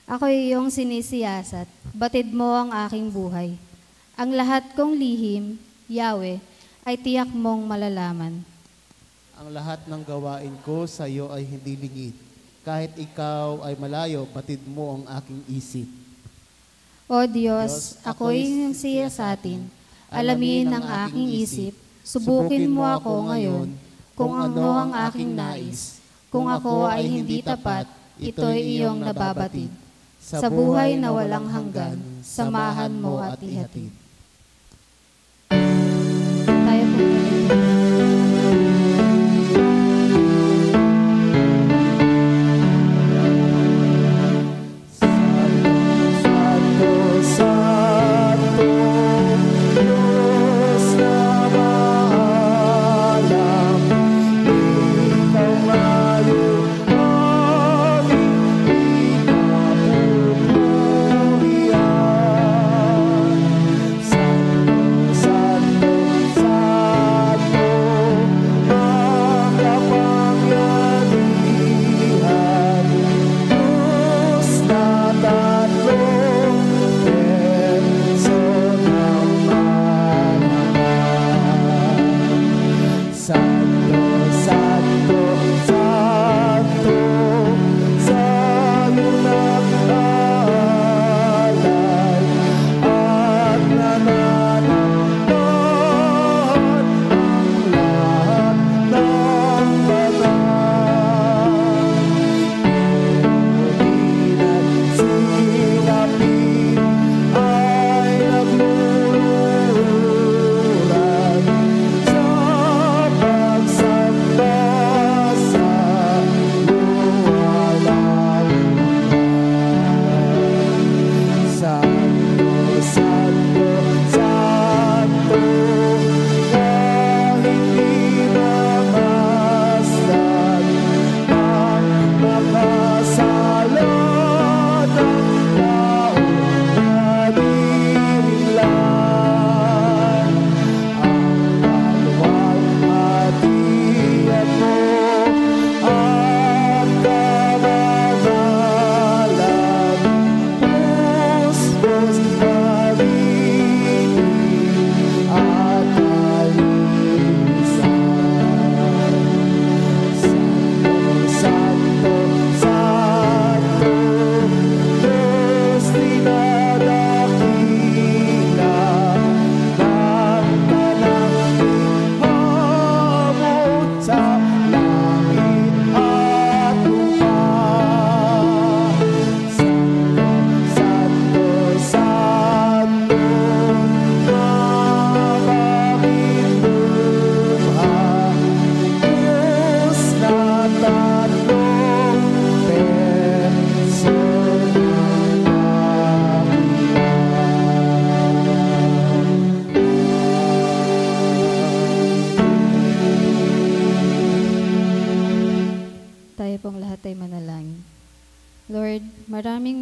Ako'y iyong sinisiyasat, batid mo ang aking buhay. Ang lahat kong lihim, Yahweh, ay tiyak mong malalaman. Ang lahat ng gawain ko sa iyo ay hindi lingid. Kahit ikaw ay malayo, batid mo ang aking isip. O Diyos, ako'y iyong siyasatin. Alamin ang aking isip. Subukin mo ako ngayon kung ano ang aking nais. Kung ako ay hindi tapat, ito'y iyong nababatid. Sa buhay na walang hanggan, samahan mo at ihatid. Tayo po.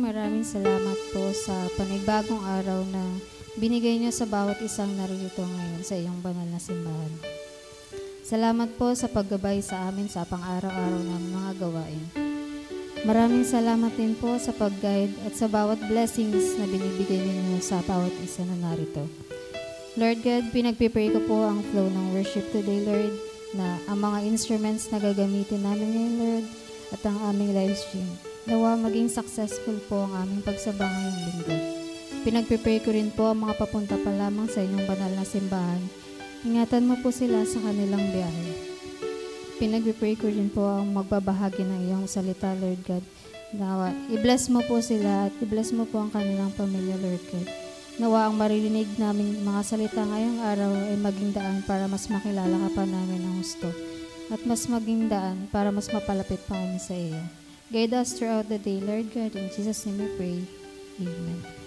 Maraming salamat po sa panibagong araw na binigay niyo sa bawat isang narito ngayon sa iyong banal na simbahan. Salamat po sa paggabay sa amin sa pang-araw-araw na mga gawain. Maraming salamat din po sa pag-guide at sa bawat blessings na binibigay ninyo sa bawat isa na narito. Lord God, pinagpipray ko po ang flow ng worship today, Lord, na ang mga instruments na gagamitin namin ngayon, Lord, at ang aming live stream. Nawa maging successful po ang aming pagsamba ngayong linggo. Pinagpipray ko rin po ang mga papunta pa lamang sa inyong banal na simbahan. Ingatan mo po sila sa kanilang biyahe. Pinagpipray ko rin po ang magbabahagi ng iyong salita, Lord God. Nawa, i-bless mo po sila at i-bless mo po ang kanilang pamilya, Lord God. Nawa ang maririnig namin mga salita ngayong araw ay maging daan para mas makilala ka pa namin ng gusto. At mas maging daan para mas mapalapit pa kami sa iyo. Guide us throughout the day, Lord God. In Jesus' name we pray. Amen.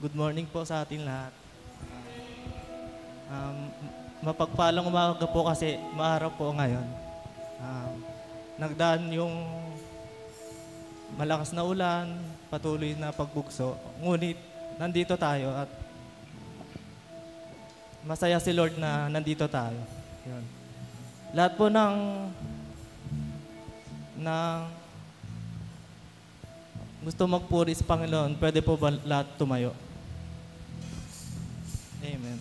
Good morning po sa ating lahat. Mapagpalang umaga po kasi maaraw po ngayon. Nagdaan yung malakas na ulan, patuloy na pagbugso. Ngunit nandito tayo at masaya si Lord na nandito tayo. Yun. Lahat po ng gusto magpuri sa Panginoon, pwede po ba lahat tumayo? Amen.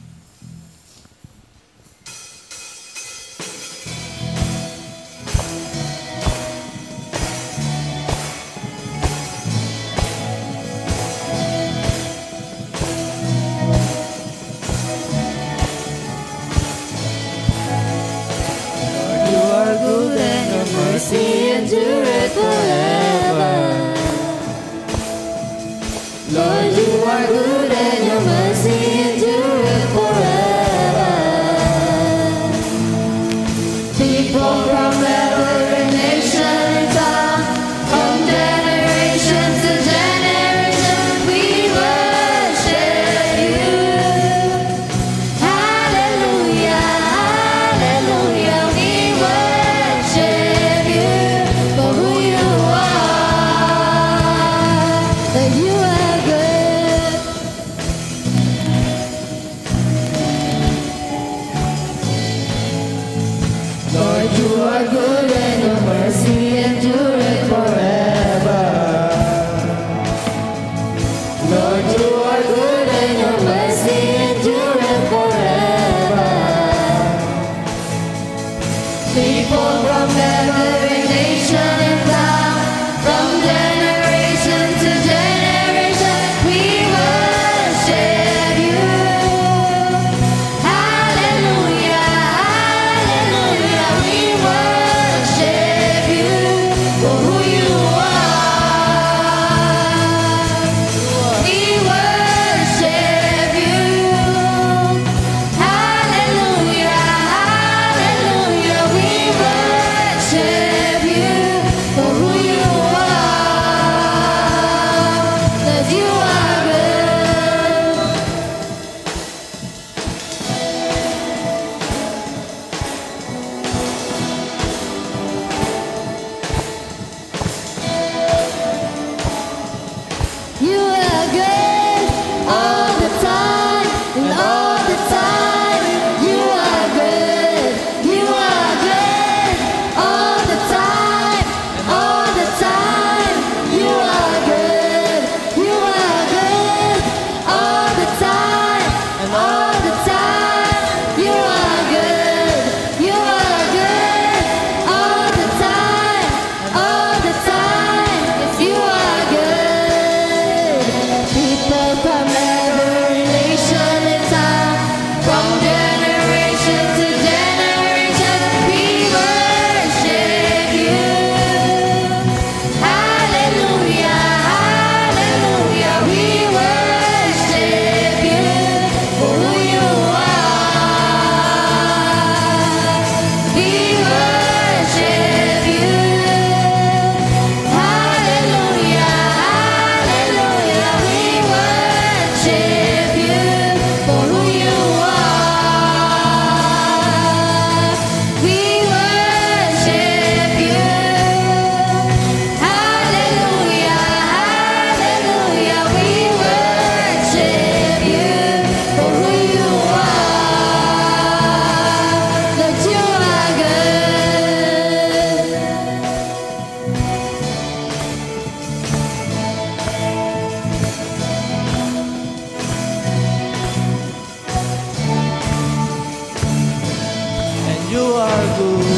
You are good and your mercy endureth forever. Lord, you are good and your mercy endureth forever. People from every nation and tongue, from generation to generation, we worship you. Hallelujah, hallelujah, we worship you for who you are. That you are good. Lord, you are good and your mercy endureth forever. Lord, you are good and your mercy endureth forever. People from every nation and tongue, from generation to generation, we worship you. Hallelujah, hallelujah, we worship you for who you are. We worship you. Hallelujah, hallelujah, we worship you for who you are. 'Cause you are good. You are good all the time, and all the time. You are good. You are good all the time, and all the time. You are good. You are good all the time, and all the time. You are good. You are good all the time, all the time. You are good. People from every nation and tongue, from generation to generation, we worship you. Hallelujah, hallelujah, we worship you for who you are. We worship you. Hallelujah, hallelujah, we worship you for who you are. We worship you. Hallelujah, hallelujah, we worship you for who you are. That you are good. And you are good.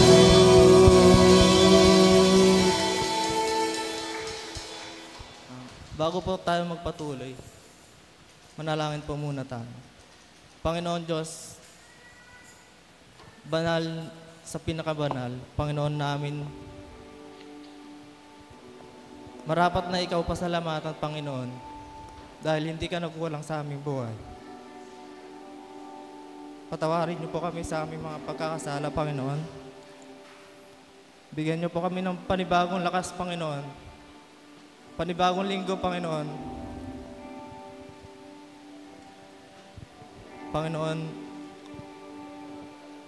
Bago po tayo magpatuloy, manalangin po muna tayo. Panginoon Diyos, banal sa pinakabanal, Panginoon namin, marapat na ikaw pasalamatan, Panginoon, dahil hindi ka nagkulang sa aming buhay. Patawarin niyo po kami sa aming mga pagkakasala, Panginoon. Bigyan niyo po kami ng panibagong lakas, Panginoon. Panibagong linggo, Panginoon. Panginoon,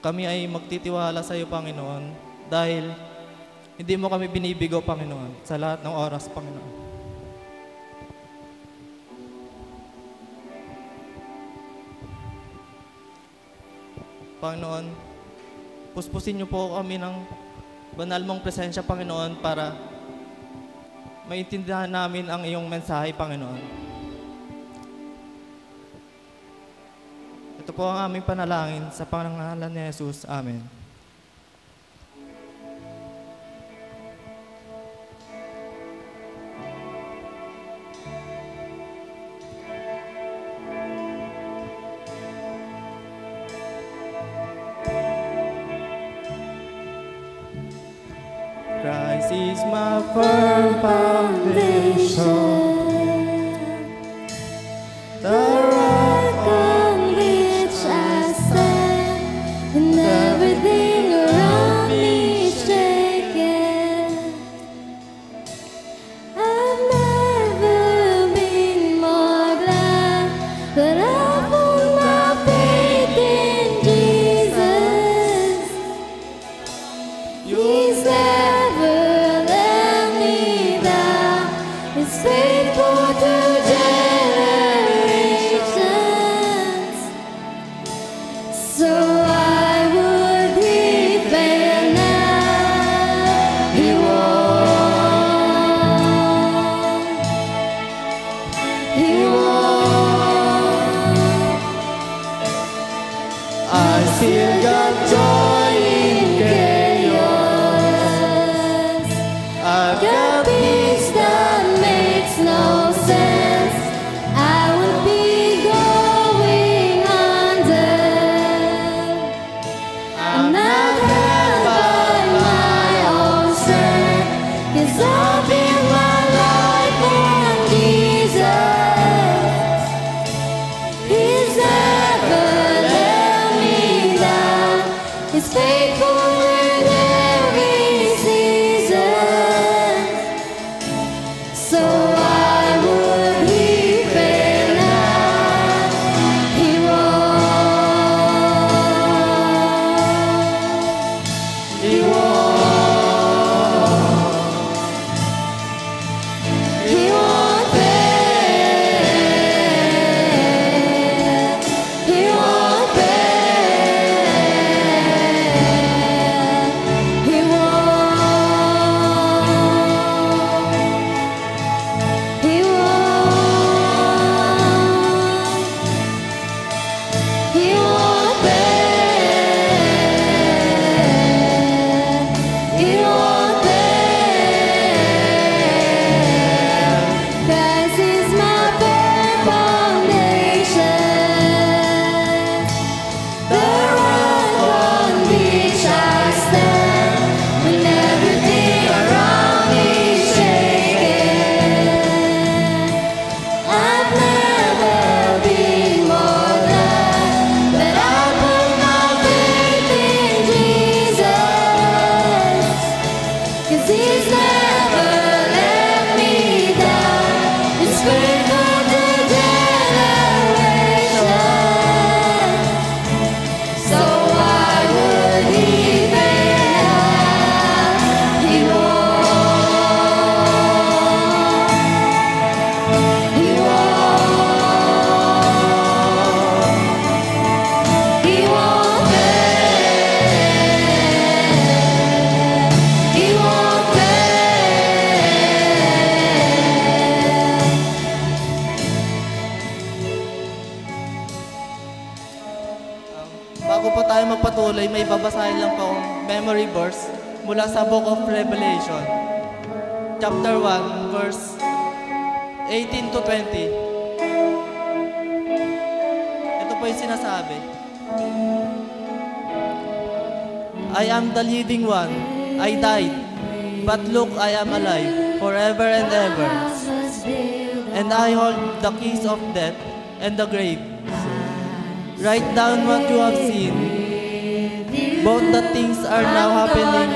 kami ay magtitiwala sa iyo, Panginoon, dahil hindi mo kami binibigo, Panginoon, sa lahat ng oras, Panginoon. Panginoon, puspusin niyo po kami ng banal mong presensya, Panginoon, para maintindihan namin ang iyong mensahe, Panginoon. Ito po ang aming panalangin sa pangalan ni Jesus. Amen. Christ is my firm foundation, the rock On which I stand, and everything around me is shaken. I've never been more glad that I put my faith in Jesus. He's never let me down. He's faithful to generations. So why would he fail now? He won't. He won't. I still got joy in chaos. I've Got got peace that makes no sense. I would be going under. I'm not held by my own strength, 'cause I've built my life on Jesus. He's never let me down. He's faithful in every season. So why would he fail now? He won't. He won't. He won't fail. He won't fail. He won't. He won't. He won't fail. He won't fail. Christ is my firm foundation, the rock on which I stand when everything around me is shaken. I've never been more glad that I put my faith in Jesus. 'Cause he's never let me down. He's faithful to generations. So why would he fail now? He won't. He won't. He won't fail. He won't fail. Bago po tayo magpatuloy, may babasahin lang po akong memory verse mula sa Book of Revelation, chapter 1, verse 18 to 20. Ito po yung sinasabi. I am the living one. I died, but look, I am alive forever and ever. And I hold the keys of death and the grave. Write down what you have seen. Both the things are now happening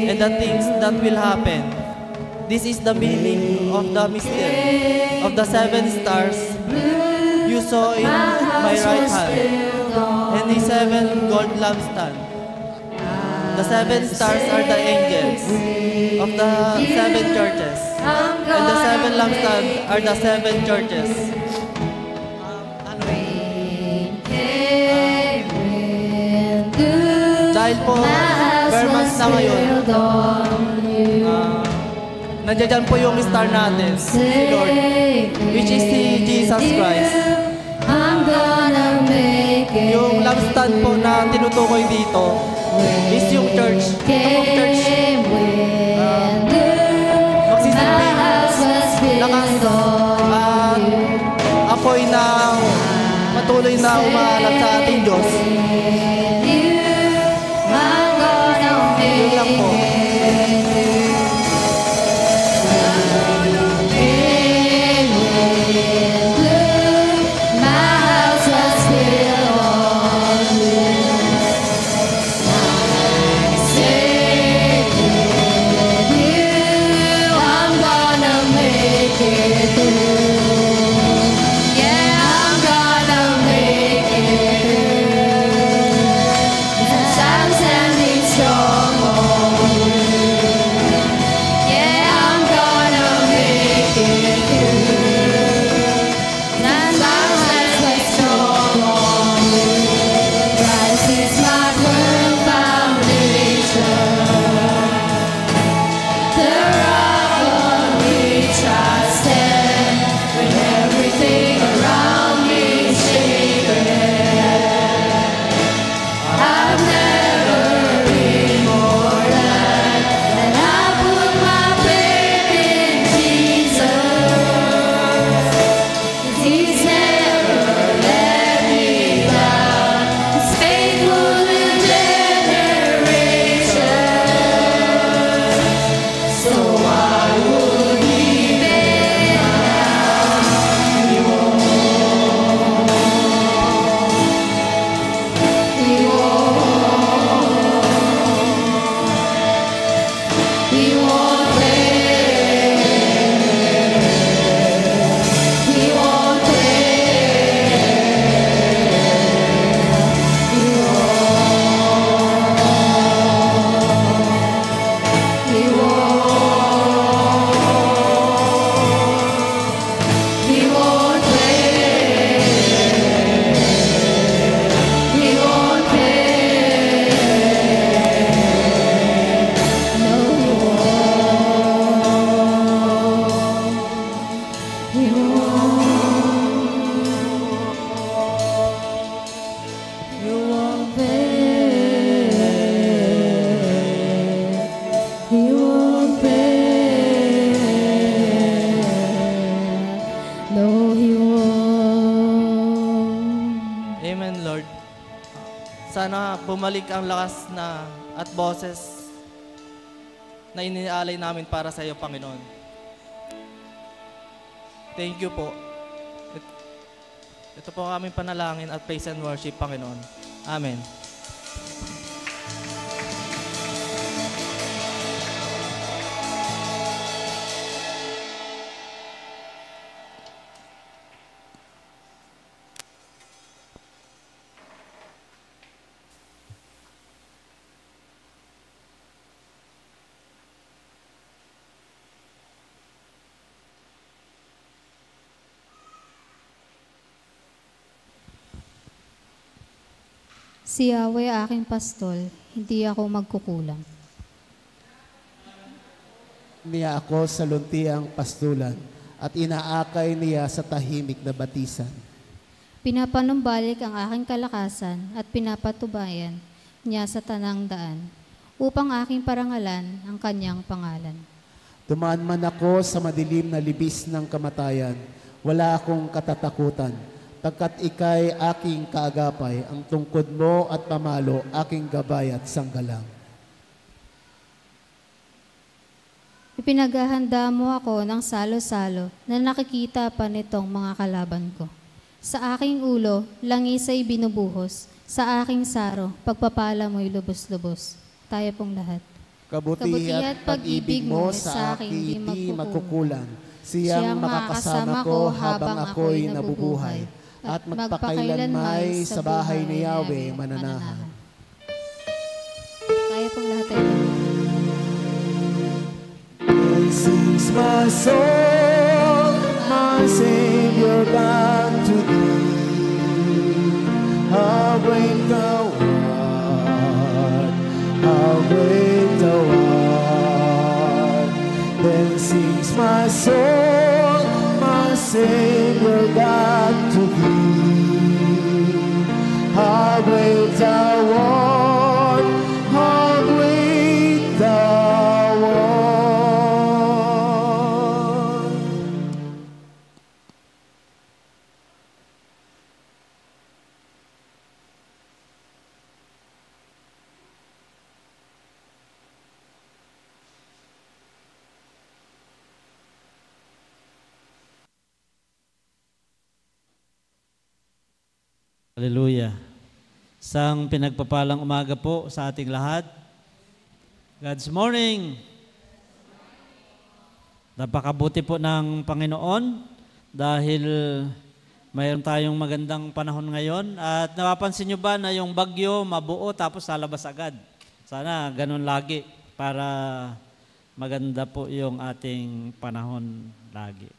and the things that will happen. This is the meaning of the mystery of the 7 stars you saw in my right hand, and the 7 gold lampstands. The 7 stars are the angels of the 7 churches, and the 7 lampstands are the 7 churches. Dahil po, Vermans na ngayon, nandiyan dyan po yung star natin, si Lord, which is si Jesus Christ. Yung lampstand po na tinutukoy dito is yung church. Ito pong church, magsisilbing lakas at apoy na patuloy na umaalam sa ating Diyos. Yun lang po. Amen, Lord. Sana bumalik ang lakas na at boses na iniaalay namin para sa iyo, Panginoon. Thank you po. Ito po ang aming panalangin at praise and worship, Panginoon. Amen. Si Yahweh aking pastol, hindi ako magkukulang. Niya ako sa luntiang pastulan at inaakay niya sa tahimik na batisan. Pinapanumbalik ang aking kalakasan at pinapatubayan niya sa tanang daan, upang aking parangalan ang kanyang pangalan. Dumaan man ako sa madilim na libis ng kamatayan, wala akong katatakutan, pagkat ika'y aking kaagapay, ang tungkod mo at pamalo, aking gabay at sanggalang. Ipinaghahanda mo ako ng salo-salo na nakikita pa nitong mga kalaban ko. Sa aking ulo, langis ay binubuhos. Sa aking saro, pagpapala mo'y lubos-lubos. Tayo pong lahat. Kabuti at pag-ibig mo sa aking hindi magkukulang. Siyang makakasama ko habang ako'y nabubuhay. at magpakailanmay sa bahay ni Yahweh mananahan. Tayo pong lahat ay Sings my soul, my Savior God to thee. How great thou art, how great thou art. Then sings my soul, my Savior God to thee. How great thou art, how great thou art. Hallelujah. Isang pinagpapalang umaga po sa ating lahat. God's morning. Napakabuti po ng Panginoon dahil mayroon tayong magandang panahon ngayon. At napapansin nyo ba na yung bagyo mabuo tapos lalabas agad? Sana ganun lagi para maganda po yung ating panahon lagi.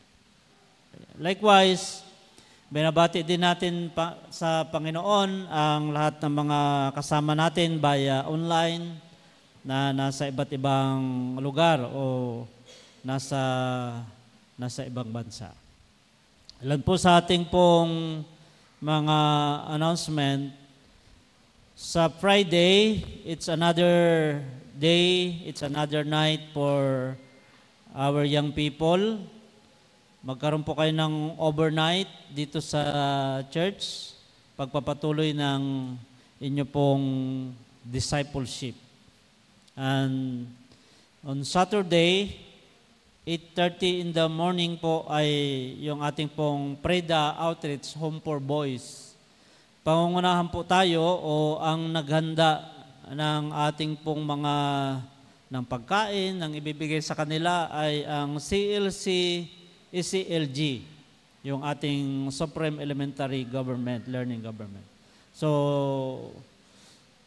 Likewise, binabati din natin sa Panginoon ang lahat ng mga kasama natin via online na nasa iba't ibang lugar o nasa ibang bansa. Ilan po sa ating pong mga announcement. Sa Friday, it's another day, it's another night for our young people. Magkaroon po kayo ng overnight dito sa church, pagpapatuloy ng inyo pong discipleship. And on Saturday, 8:30 in the morning po ay yung ating pong Preda Outreach Home for Boys. Pangungunahan po tayo o ang naghanda ng ating pong mga ng pagkain, ng ibibigay sa kanila ay ang ECLG, yung ating Supreme Elementary Government, Learning Government. So,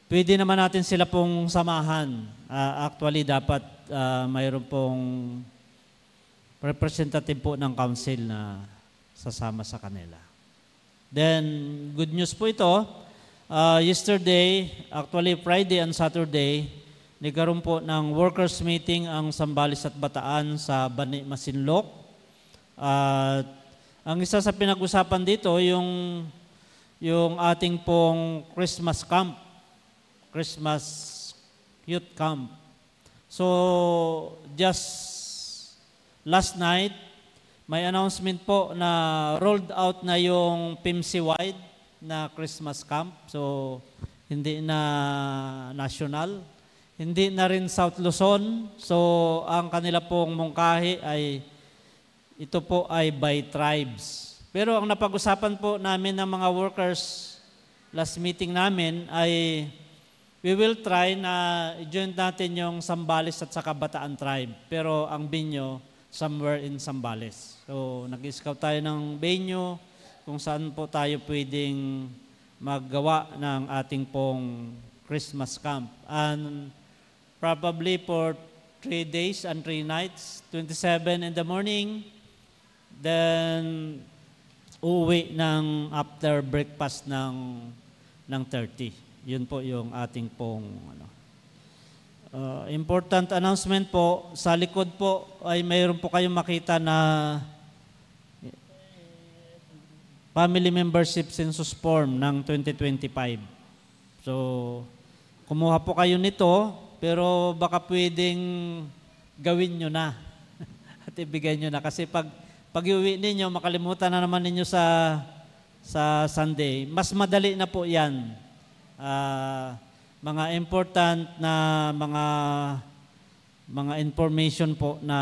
pwede naman natin sila pong samahan. Actually, dapat mayroon pong representative po ng council na sasama sa kanila. Then, good news po ito. Yesterday, actually Friday and Saturday, nagkaroon po ng workers meeting ang Sambales at Bataan sa Bani Masinloc. At ang isa sa pinag-usapan dito, yung ating pong Christmas camp, Christmas youth camp. So, just last night, may announcement po na rolled out na yung PIMSI-wide na Christmas camp. So, hindi na national, hindi na rin South Luzon. So, ang kanila pong mungkahi ay ito po ay by tribes. Pero ang napag-usapan po namin ng mga workers last meeting namin ay we will try na i-join natin yung Sambales at saka Bataan tribe. Pero ang venue, somewhere in Sambales. So nag-scout tayo ng venue kung saan po tayo pwedeng maggawa ng ating pong Christmas camp. And probably for 3 days and 3 nights, 27 in the morning, then uuwi ng after breakfast ng 30. Yun po yung ating pong important announcement po. Sa likod po ay mayroon po kayong makita na family membership census form ng 2025. So, kumuha po kayo nito, pero baka pwedeng gawin nyo na at ibigay nyo na. Kasi pag iuwi ninyo, makalimutan na naman ninyo sa Sunday, mas madali na po yan. Mga important na mga information po na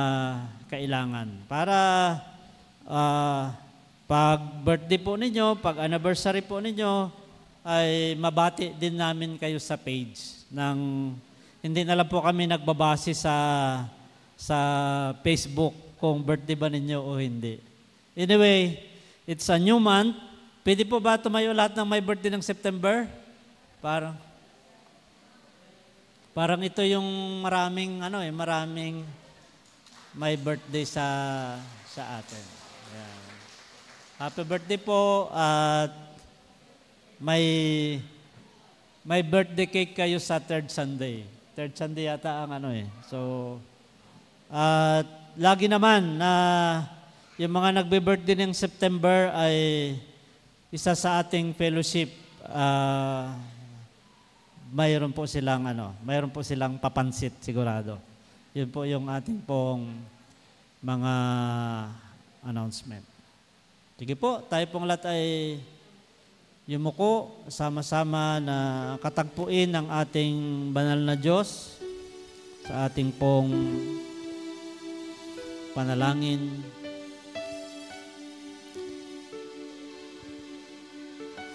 kailangan. Para pag birthday po ninyo, pag anniversary po ninyo, ay mabati din namin kayo sa page. Hindi na lang po kami nagbabase sa Facebook kung birthday ba ninyo o hindi. Anyway, it's a new month, Pwede po ba tumayo lahat ng may birthday ng September? Parang ito yung maraming may birthday sa atin. Ayan. Happy birthday po at may birthday cake kayo sa third Sunday. Third Sunday yata ang So, at lagi naman na yung mga nagbe-birthday ng September ay isa sa ating fellowship. Mayroon po silang papansit sigurado. Yun po yung ating pong mga announcement. Sige po, tayo pong lahat ay yumuko, sama-sama na katagpuin ang ating banal na Diyos sa ating pong panalangin.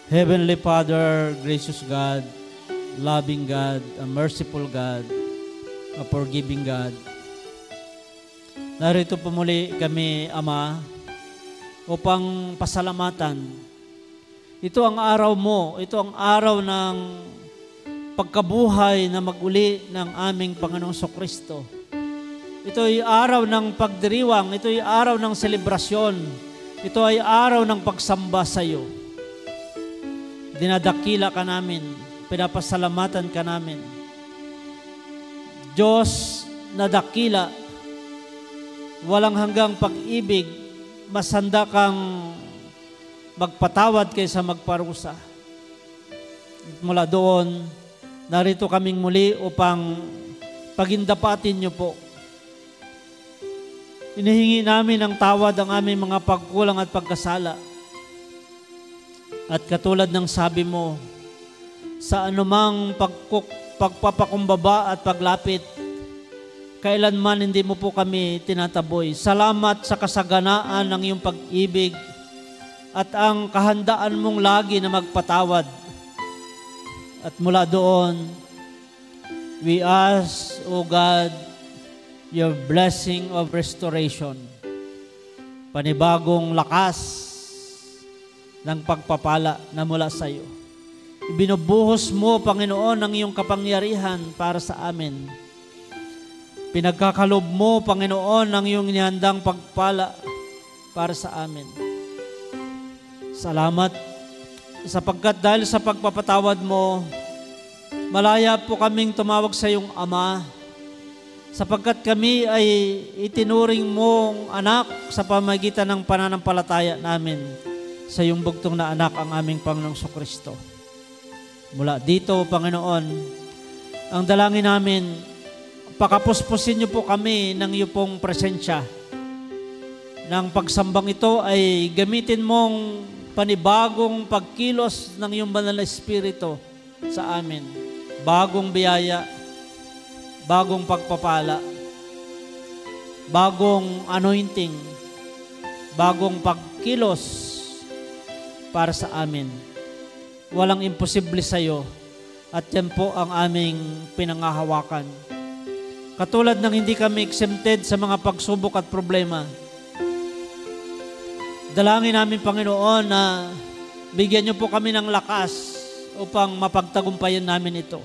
Heavenly Father, gracious God, loving God, a merciful God, a forgiving God. Narito po muli kami, Ama, upang pasalamatan. Ito ang araw mo, ito ang araw ng pagkabuhay na maguli ng aming Panginoong Kristo. Ito ay araw ng pagdiriwang, ito ay araw ng selebrasyon, ito ay araw ng pagsamba sa iyo. Dinadakila ka namin, pinapasalamatan ka namin. Diyos na dakila, walang hanggang pag-ibig, mas handa kang magpatawad kaysa magparusa. Mula doon, narito kaming muli upang pagindapatin niyo po. Inihingi namin ang tawad ang aming mga pagkulang at pagkasala. At katulad ng sabi mo, sa anumang pagpapakumbaba at paglapit, kailanman hindi mo po kami tinataboy. Salamat sa kasaganaan ng iyong pag-ibig at ang kahandaan mong lagi na magpatawad. At mula doon, we ask, O God, your blessing of restoration. Panibagong lakas ng pagpapala na mula sa iyo. Ibinubuhos mo, Panginoon, ang iyong kapangyarihan para sa amin. Pinagkakalob mo, Panginoon, ang iyong inihandang pagpala para sa amin. Salamat sapagkat dahil sa pagpapatawad mo, malaya po kaming tumawag sa iyong Ama, sapagkat kami ay itinuring mong anak sa pamagitan ng pananampalataya namin sa iyong bugtong na anak, ang aming Panginoong Kristo. Mula dito, Panginoon, ang dalangin namin, pakapuspusin niyo po kami ng iyong pong presensya. Nang pagsambang ito ay gamitin mong panibagong pagkilos ng iyong banal na Espiritu sa amin. Bagong biyaya, bagong pagpapala, bagong anointing, bagong pagkilos para sa amin. Walang imposible sa iyo at yan po ang aming pinangahawakan. Katulad ng hindi kami exempted sa mga pagsubok at problema, dalangin namin, Panginoon, na bigyan niyo po kami ng lakas upang mapagtagumpayan namin ito.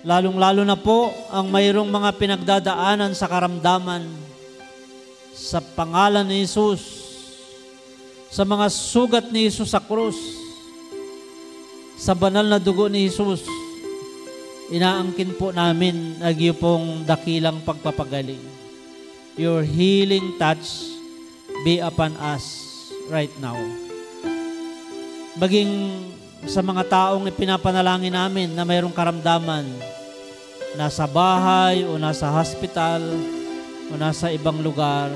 Lalong-lalo na po ang mayroong mga pinagdadaanan sa karamdaman sa pangalan ni Jesus, sa mga sugat ni Jesus sa krus, sa banal na dugo ni Jesus, inaangkin po namin ang iyong pong dakilang pagpapagaling. Your healing touch be upon us right now. Maging sa mga taong ipinapanalangin namin na mayroong karamdaman, nasa bahay o nasa hospital o nasa ibang lugar,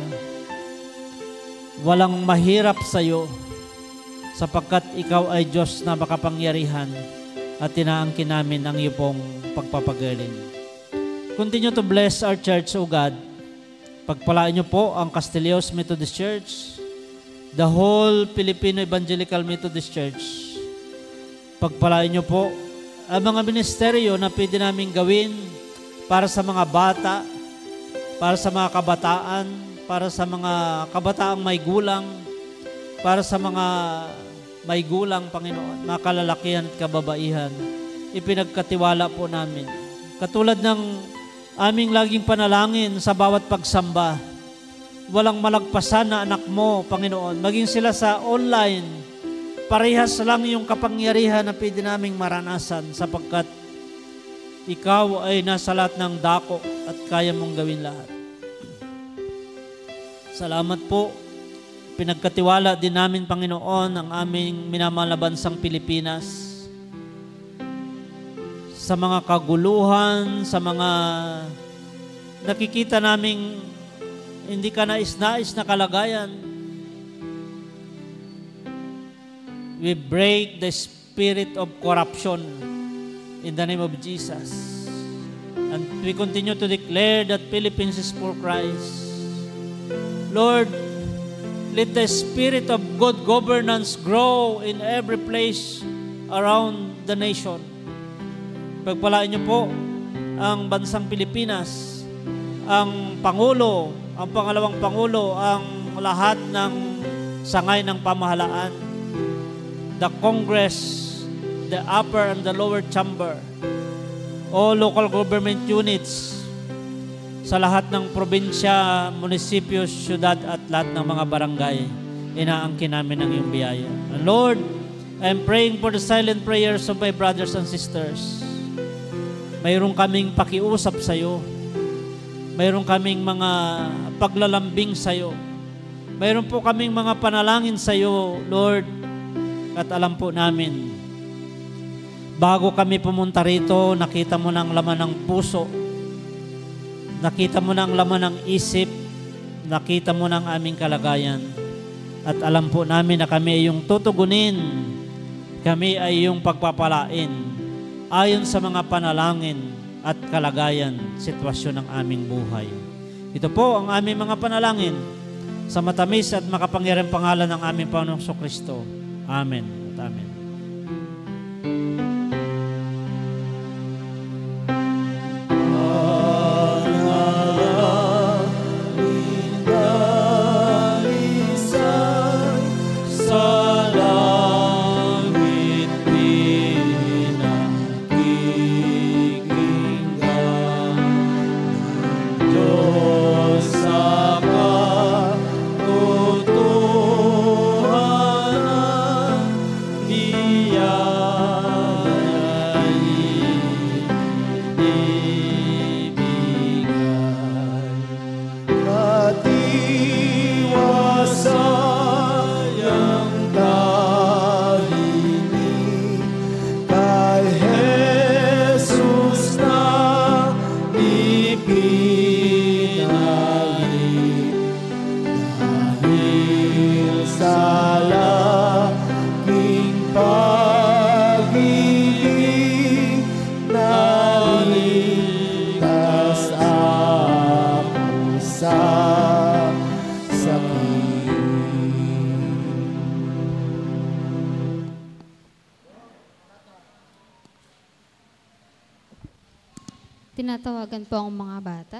walang mahirap sa iyo sapagkat ikaw ay Diyos na makapangyarihan at tinaangkin namin ang iyong pong pagpapagaling. Continue to bless our church, O God. Pagpalain niyo po ang Castilleos Methodist Church, the whole Filipino Evangelical Methodist Church. Pagpalain niyo po ang mga ministeryo na pwede namin gawin para sa mga bata, para sa mga kabataan, para sa mga kabataang may gulang, para sa mga may gulang, Panginoon, mga kalalakihan at kababaihan, ipinagkatiwala po namin. Katulad ng aming laging panalangin sa bawat pagsamba, walang malagpasan na anak mo, Panginoon, maging sila sa online, parehas lang yung kapangyarihan na pwede naming maranasan sapagkat ikaw ay nasa lahat ng dako at kaya mong gawin lahat. Salamat po. Pinagkatiwala din namin, Panginoon, ang aming minamahal na bansang Pilipinas sa mga kaguluhan, sa mga nakikita naming hindi ka nais-nais na kalagayan. We break the spirit of corruption in the name of Jesus. And we continue to declare that Philippines is for Christ. Lord, let the spirit of good governance grow in every place around the nation. Pagpalain niyo po ang bansang Pilipinas, ang Pangulo, ang pangalawang Pangulo, ang lahat ng sangay ng pamahalaan, the Congress, the upper and the lower chamber, all local government units, sa lahat ng probinsya, munisipyo, syudad at lahat ng mga barangay, inaangkin namin ang iyong biyaya. And Lord, I am praying for the silent prayers of my brothers and sisters. Mayroon kaming pakiusap sa iyo. Mayroon kaming mga paglalambing sa iyo. Mayroon po kaming mga panalangin sa iyo, Lord. At alam po namin, bago kami pumunta rito, nakita mo ng laman ng puso, nakita mo ng laman ng isip, nakita mo ng aming kalagayan. At alam po namin na kami ay yung tutugunin, kami ay yung pagpapalain ayon sa mga panalangin at kalagayan, sitwasyon ng aming buhay. Ito po ang aming mga panalangin sa matamis at makapangyarihang pangalan ng aming Panginoong Kristo. Amen at amen. Tinatawagan po ang mga bata.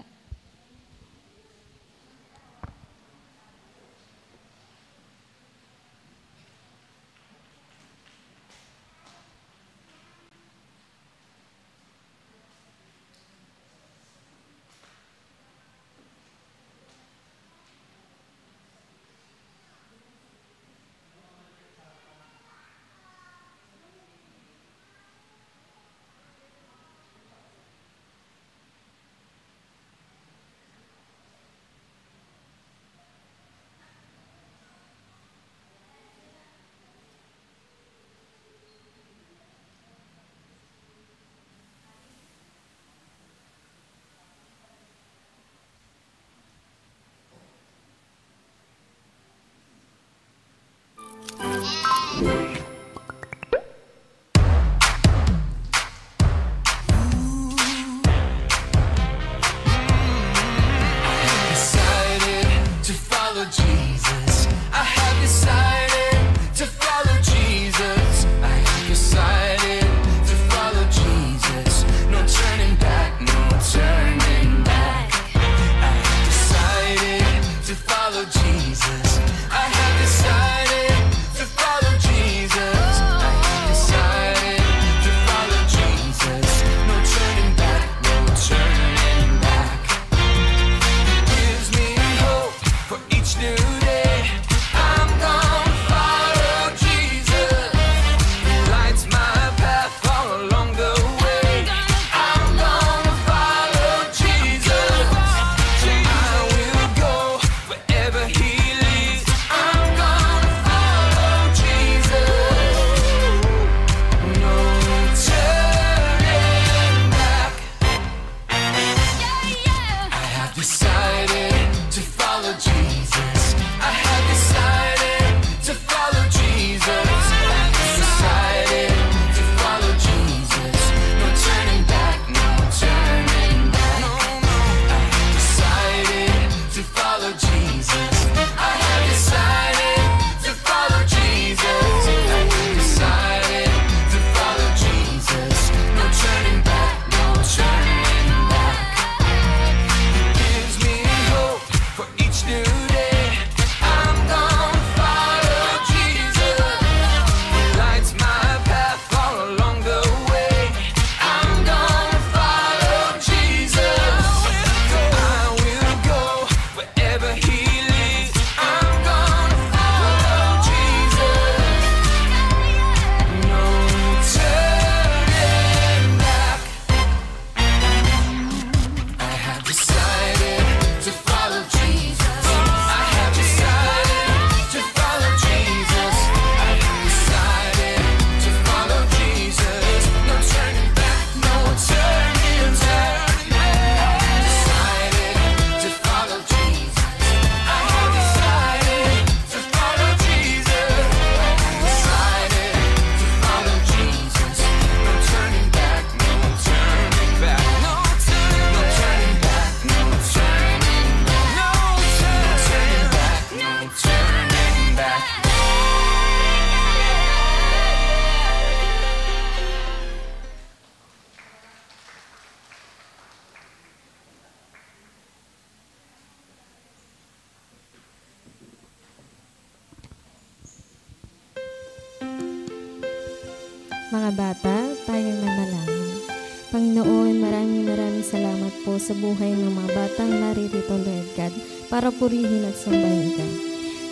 Mga bata, tayong manalangin. Panginoon, maraming salamat po sa buhay ng mga batang naririto, Lord God, para purihin at sambahin ka.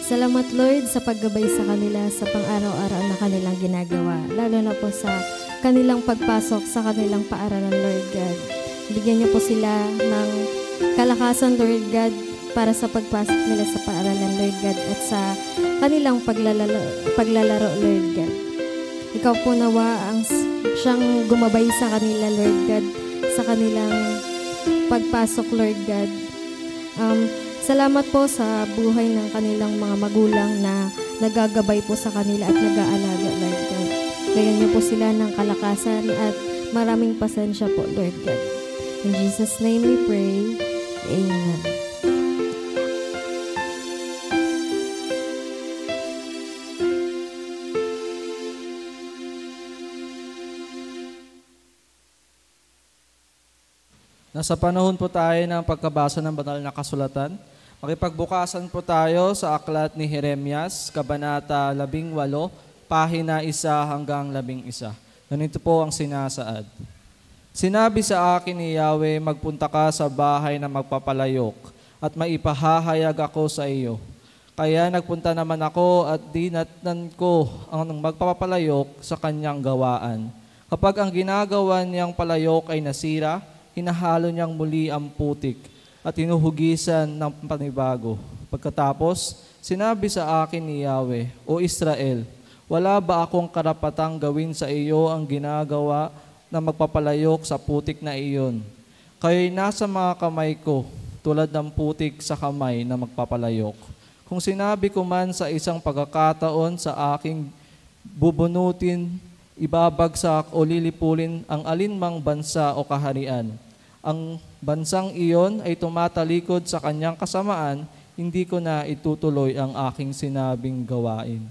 Salamat, Lord, sa paggabay sa kanila sa pang-araw-araw na kanilang ginagawa, lalo na po sa kanilang pagpasok sa kanilang paaralan, Lord God. Bigyan niyo po sila ng kalakasan, Lord God, para sa pagpasok nila sa paaralan, Lord God, at sa kanilang paglalaro, Lord God. Ikaw po nawa ang siyang gumabay sa kanila, Lord God, sa kanilang pagpasok, Lord God. Salamat po sa buhay ng kanilang mga magulang na nagagabay po sa kanila at nag-aalaga, Lord God. Bigyan niyo po sila ng kalakasan at maraming pasensya po, Lord God. In Jesus' name we pray. Amen. Nasa panahon po tayo ng pagkabasa ng banal na kasulatan. Makipagbukasan po tayo sa aklat ni Jeremias, Kabanata 18, pahina 1 hanggang 11. Ganito po ang sinasaad. Sinabi sa akin ni Yahweh, magpunta ka sa bahay na magpapalayok at maipahahayag ako sa iyo. Kaya nagpunta naman ako at dinatnan ko ang magpapalayok sa kanyang gawaan. Kapag ang ginagawa niyang palayok ay nasira, hinahalo niyang muli ang putik at hinuhugisan ng panibago. Pagkatapos, sinabi sa akin ni Yahweh, O Israel, wala ba akong karapatang gawin sa iyo ang ginagawa na magpapalayok sa putik na iyon? Kayo'y nasa mga kamay ko, tulad ng putik sa kamay na magpapalayok. Kung sinabi ko man sa isang pagkakataon sa aking bubunutin, ibabagsak o lilipulin ang alinmang bansa o kaharian. Ang bansang iyon ay tumatalikod sa kanyang kasamaan, hindi ko na itutuloy ang aking sinabing gawain.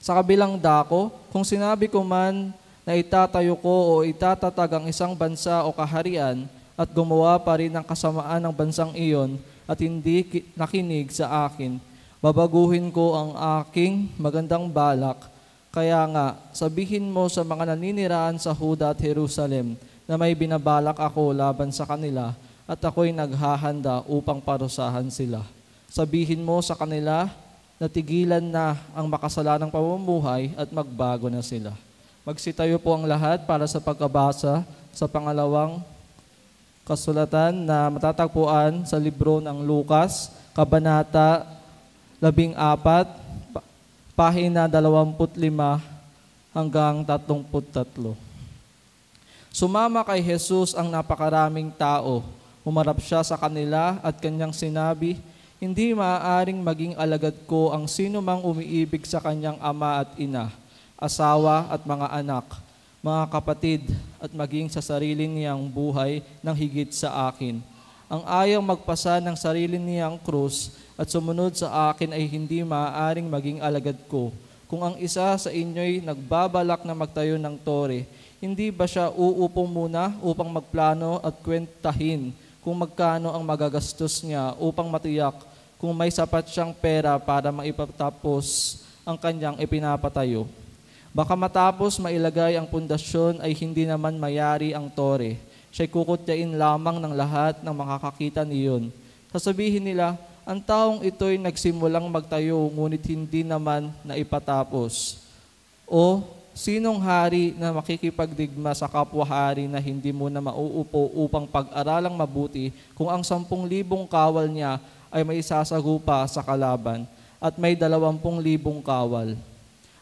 Sa kabilang dako, kung sinabi ko man na itatayo ko o itatatag ang isang bansa o kaharian at gumawa pa rin ng kasamaan ng bansang iyon at hindi nakinig sa akin, babaguhin ko ang aking magandang balak. Kaya nga, sabihin mo sa mga naniniraan sa Huda at Jerusalem na may binabalak ako laban sa kanila at ako'y naghahanda upang parusahan sila. Sabihin mo sa kanila na tigilan na ang makasalanang pamumuhay at magbago na sila. Magsitayo po ang lahat para sa pagkabasa sa pangalawang kasulatan na matatagpuan sa libro ng Lucas, Kabanata 14, pahina 25 hanggang 33. Sumama kay Jesus ang napakaraming tao. Umarap siya sa kanila at kanyang sinabi, hindi maaaring maging alagad ko ang sino mang umiibig sa kanyang ama at ina, asawa at mga anak, mga kapatid at maging sa sarili niyang buhay ng higit sa akin. Ang ayaw magpasa ng sarili niyang krus at sumunod sa akin ay hindi maaaring maging alagad ko. Kung ang isa sa inyo'y nagbabalak na magtayo ng tore, hindi ba siya uupo muna upang magplano at kwentahin kung magkano ang magagastos niya upang matiyak kung may sapat siyang pera para maipatapos ang kanyang ipinapatayo? Baka matapos mailagay ang pundasyon ay hindi naman mayari ang tore. Siya'y kukutyain lamang ng lahat ng makakakita niyon. Sasabihin nila, ang taong ito'y nagsimulang magtayo ngunit hindi naman naipatapos. O sinong hari na makikipagdigma sa kapwa-hari na hindi mo na mauupo upang pag-aralang mabuti kung ang 10,000 kawal niya ay may sasagupa sa kalaban at may 20,000 kawal?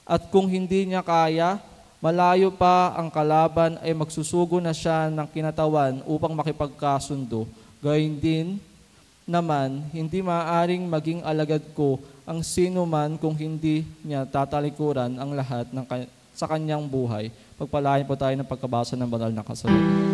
At kung hindi niya kaya, malayo pa ang kalaban ay magsusugo na siya ng kinatawan upang makipagkasundo. Gayun din naman, hindi maaaring maging alagad ko ang sino man kung hindi niya tatalikuran ang lahat sa kanyang buhay. Pagpalain po tayo ng pagkabasa ng banal na kasulatan.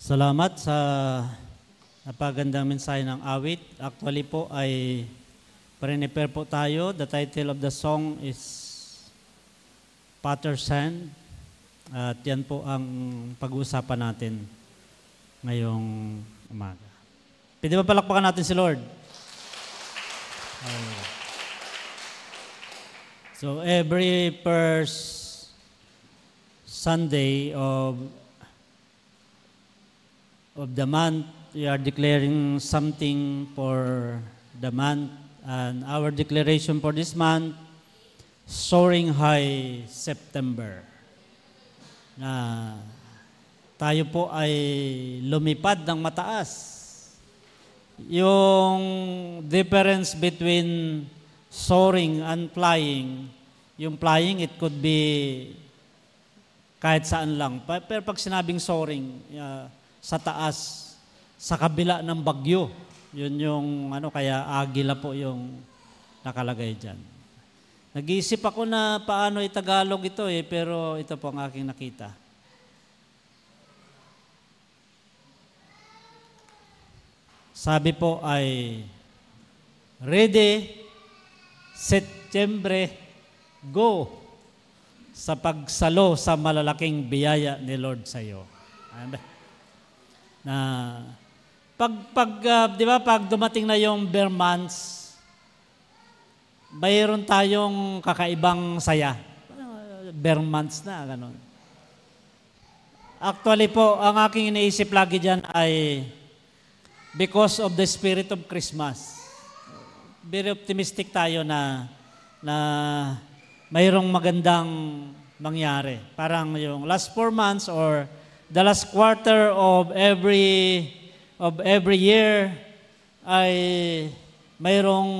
Salamat sa napagandang mensahe ng awit. Actually po ay prepare po tayo. The title of the song is Potter's Hand. At yan po ang pag-uusapan natin ngayong umaga. Pwede ba palakpakan natin si Lord? So every first Sunday of the month, we are declaring something for the month. And our declaration for this month, Soaring High September. Na tayo po ay lumipad ng mataas. Yung difference between soaring and flying, yung flying, it could be kahit saan lang. Pero pag sinabing soaring, sa taas, sa kabila ng bagyo, yun yung kaya agila po yung nakalagay dyan. Nag-iisip ako na paano itagalog ito pero ito po ang aking nakita. Sabi po ay, ready, September, go sa pagsalo sa malalaking biyaya ni Lord sa iyo. Na di ba pag dumating na yung bare months, mayroon tayong kakaibang saya. Bare months na, gano'n. Actually po, ang aking iniisip lagi dyan ay because of the spirit of Christmas. Very optimistic tayo na mayroong magandang mangyari. Parang yung last 4 months or the last quarter of every year ay mayroong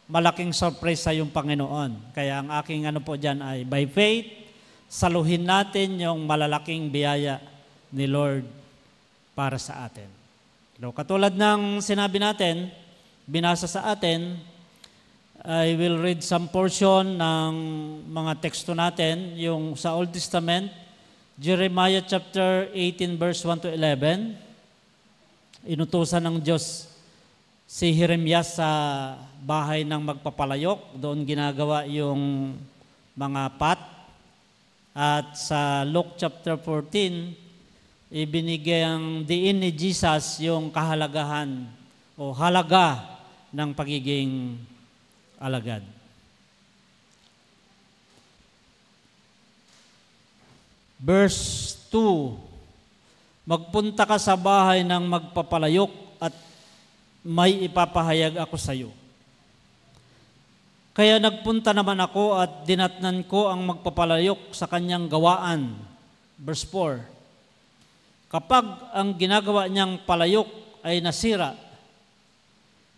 malaking surprise sa yung Panginoon. Kaya ang aking po dyan ay by faith, saluhin natin yung malalaking biyaya ni Lord para sa atin. So, katulad ng sinabi natin, binasa sa atin, I will read some portion ng mga teksto natin, yung sa Old Testament, Jeremiah chapter 18 verse 1 to 11. Inutusan ng Diyos si Jeremias sa bahay ng magpapalayok. Doon ginagawa yung mga pat. At sa Luke chapter 14, ibinigay ang diin ni Jesus yung kahalagahan o halaga ng pagiging alagad. Verse 2, magpunta ka sa bahay ng magpapalayok at may ipapahayag ako sa iyo. Kaya nagpunta naman ako at dinatnan ko ang magpapalayok sa kanyang gawaan. Verse 4, kapag ang ginagawa niyang palayok ay nasira,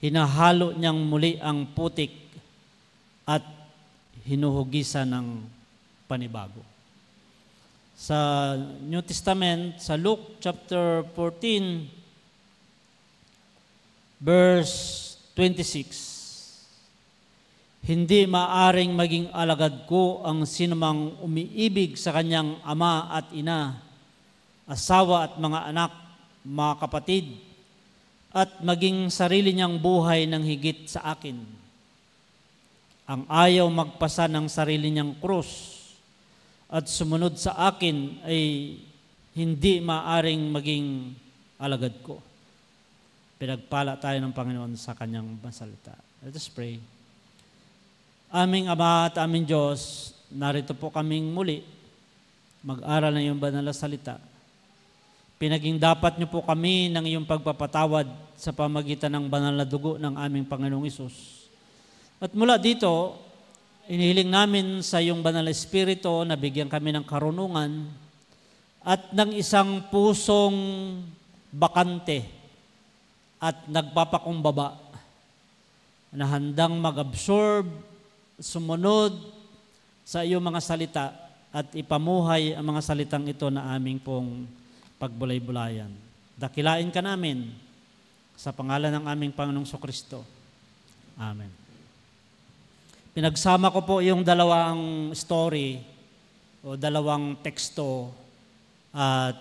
hinahalo niyang muli ang putik at hinuhugisan ng panibago. Sa New Testament, sa Luke chapter 14, verse 26, hindi maaring maging alagad ko ang sinumang umiibig sa kanyang ama at ina, asawa at mga anak, mga kapatid, at maging sarili niyang buhay ng higit sa akin. Ang ayaw magpasa ng sarili niyang krus at sumunod sa akin ay hindi maaring maging alagad ko. Pinagpala tayo ng Panginoon sa kanyang salita. Let us pray. Aming Ama at aming Diyos, narito po kaming muli mag-aral ng iyong banal na salita. Pinaging dapat niyo po kami ng iyong pagpapatawad sa pamagitan ng banal na dugo ng aming Panginoong Hesus. At mula dito, inihiling namin sa iyong banal na Espiritu na bigyan kami ng karunungan at ng isang pusong bakante at nagpapakumbaba na handang mag-absorb, sumunod sa iyong mga salita at ipamuhay ang mga salitang ito na aming pong pagbulay-bulayan. Dakilain ka namin sa pangalan ng aming Panginoong Kristo. Amen. Pinagsama ko po yung dalawang story o dalawang teksto at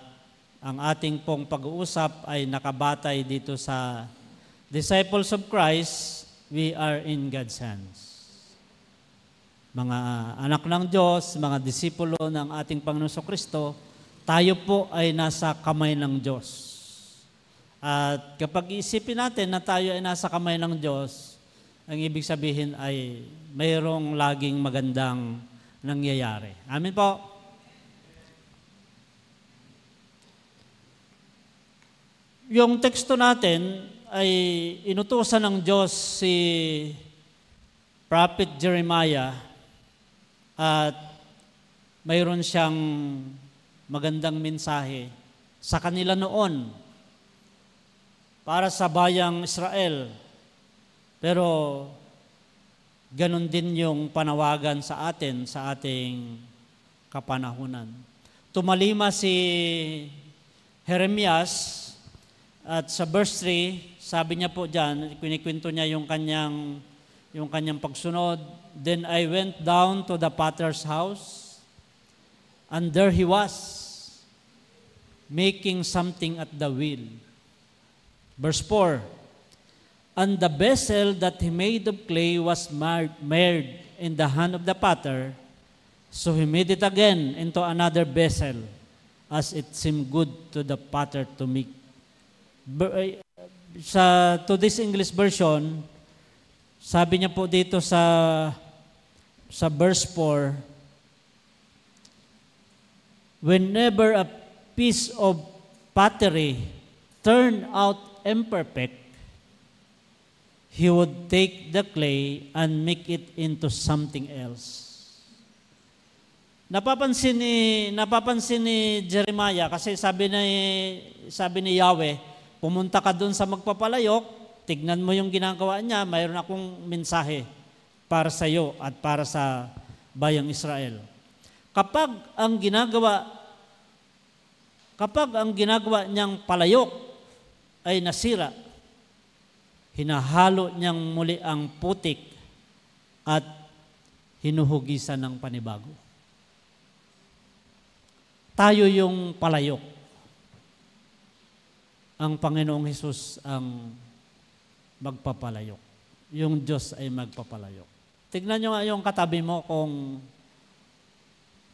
Ang ating pong pag-uusap ay nakabatay dito sa Disciples of Christ, we are in God's hands. Mga anak ng Diyos, mga disipulo ng ating Panginoon Kristo, tayo po ay nasa kamay ng Diyos. At kapag isipin natin na tayo ay nasa kamay ng Diyos, ang ibig sabihin ay mayroong laging magandang nangyayari. Amen po. Yung teksto natin ay inutusan ng Diyos si Prophet Jeremiah at mayroon siyang magandang mensahe sa kanila noon para sa bayang Israel. Pero ganun din yung panawagan sa atin sa ating kapanahunan. Tumalima si Jeremias at sa verse 3, sabi niya po dyan, kwento niya yung kanyang pagsunod. Then I went down to the potter's house, and there he was, making something at the wheel. Verse 4, and the vessel that he made of clay was marred in the hand of the potter, so he made it again into another vessel, as it seemed good to the potter to make. To this English version, sabi niya po dito sa verse 4, whenever a piece of pottery turned out imperfect, he would take the clay and make it into something else. Napapansin ni Jeremiah kasi sabi ni Yahweh, pumunta ka dun sa magpapalayok, tignan mo yung ginagawa niya, mayroon akong mensahe para sa iyo at para sa bayang Israel. Kapag ang ginagawa niyang palayok ay nasira, hinahalo niyang muli ang putik at hinuhugisan ng panibago. Tayo yung palayok. Ang Panginoong Hesus ang magpapalayok. Yung Diyos ay magpapalayok. Tignan nyo nga yung katabi mo kung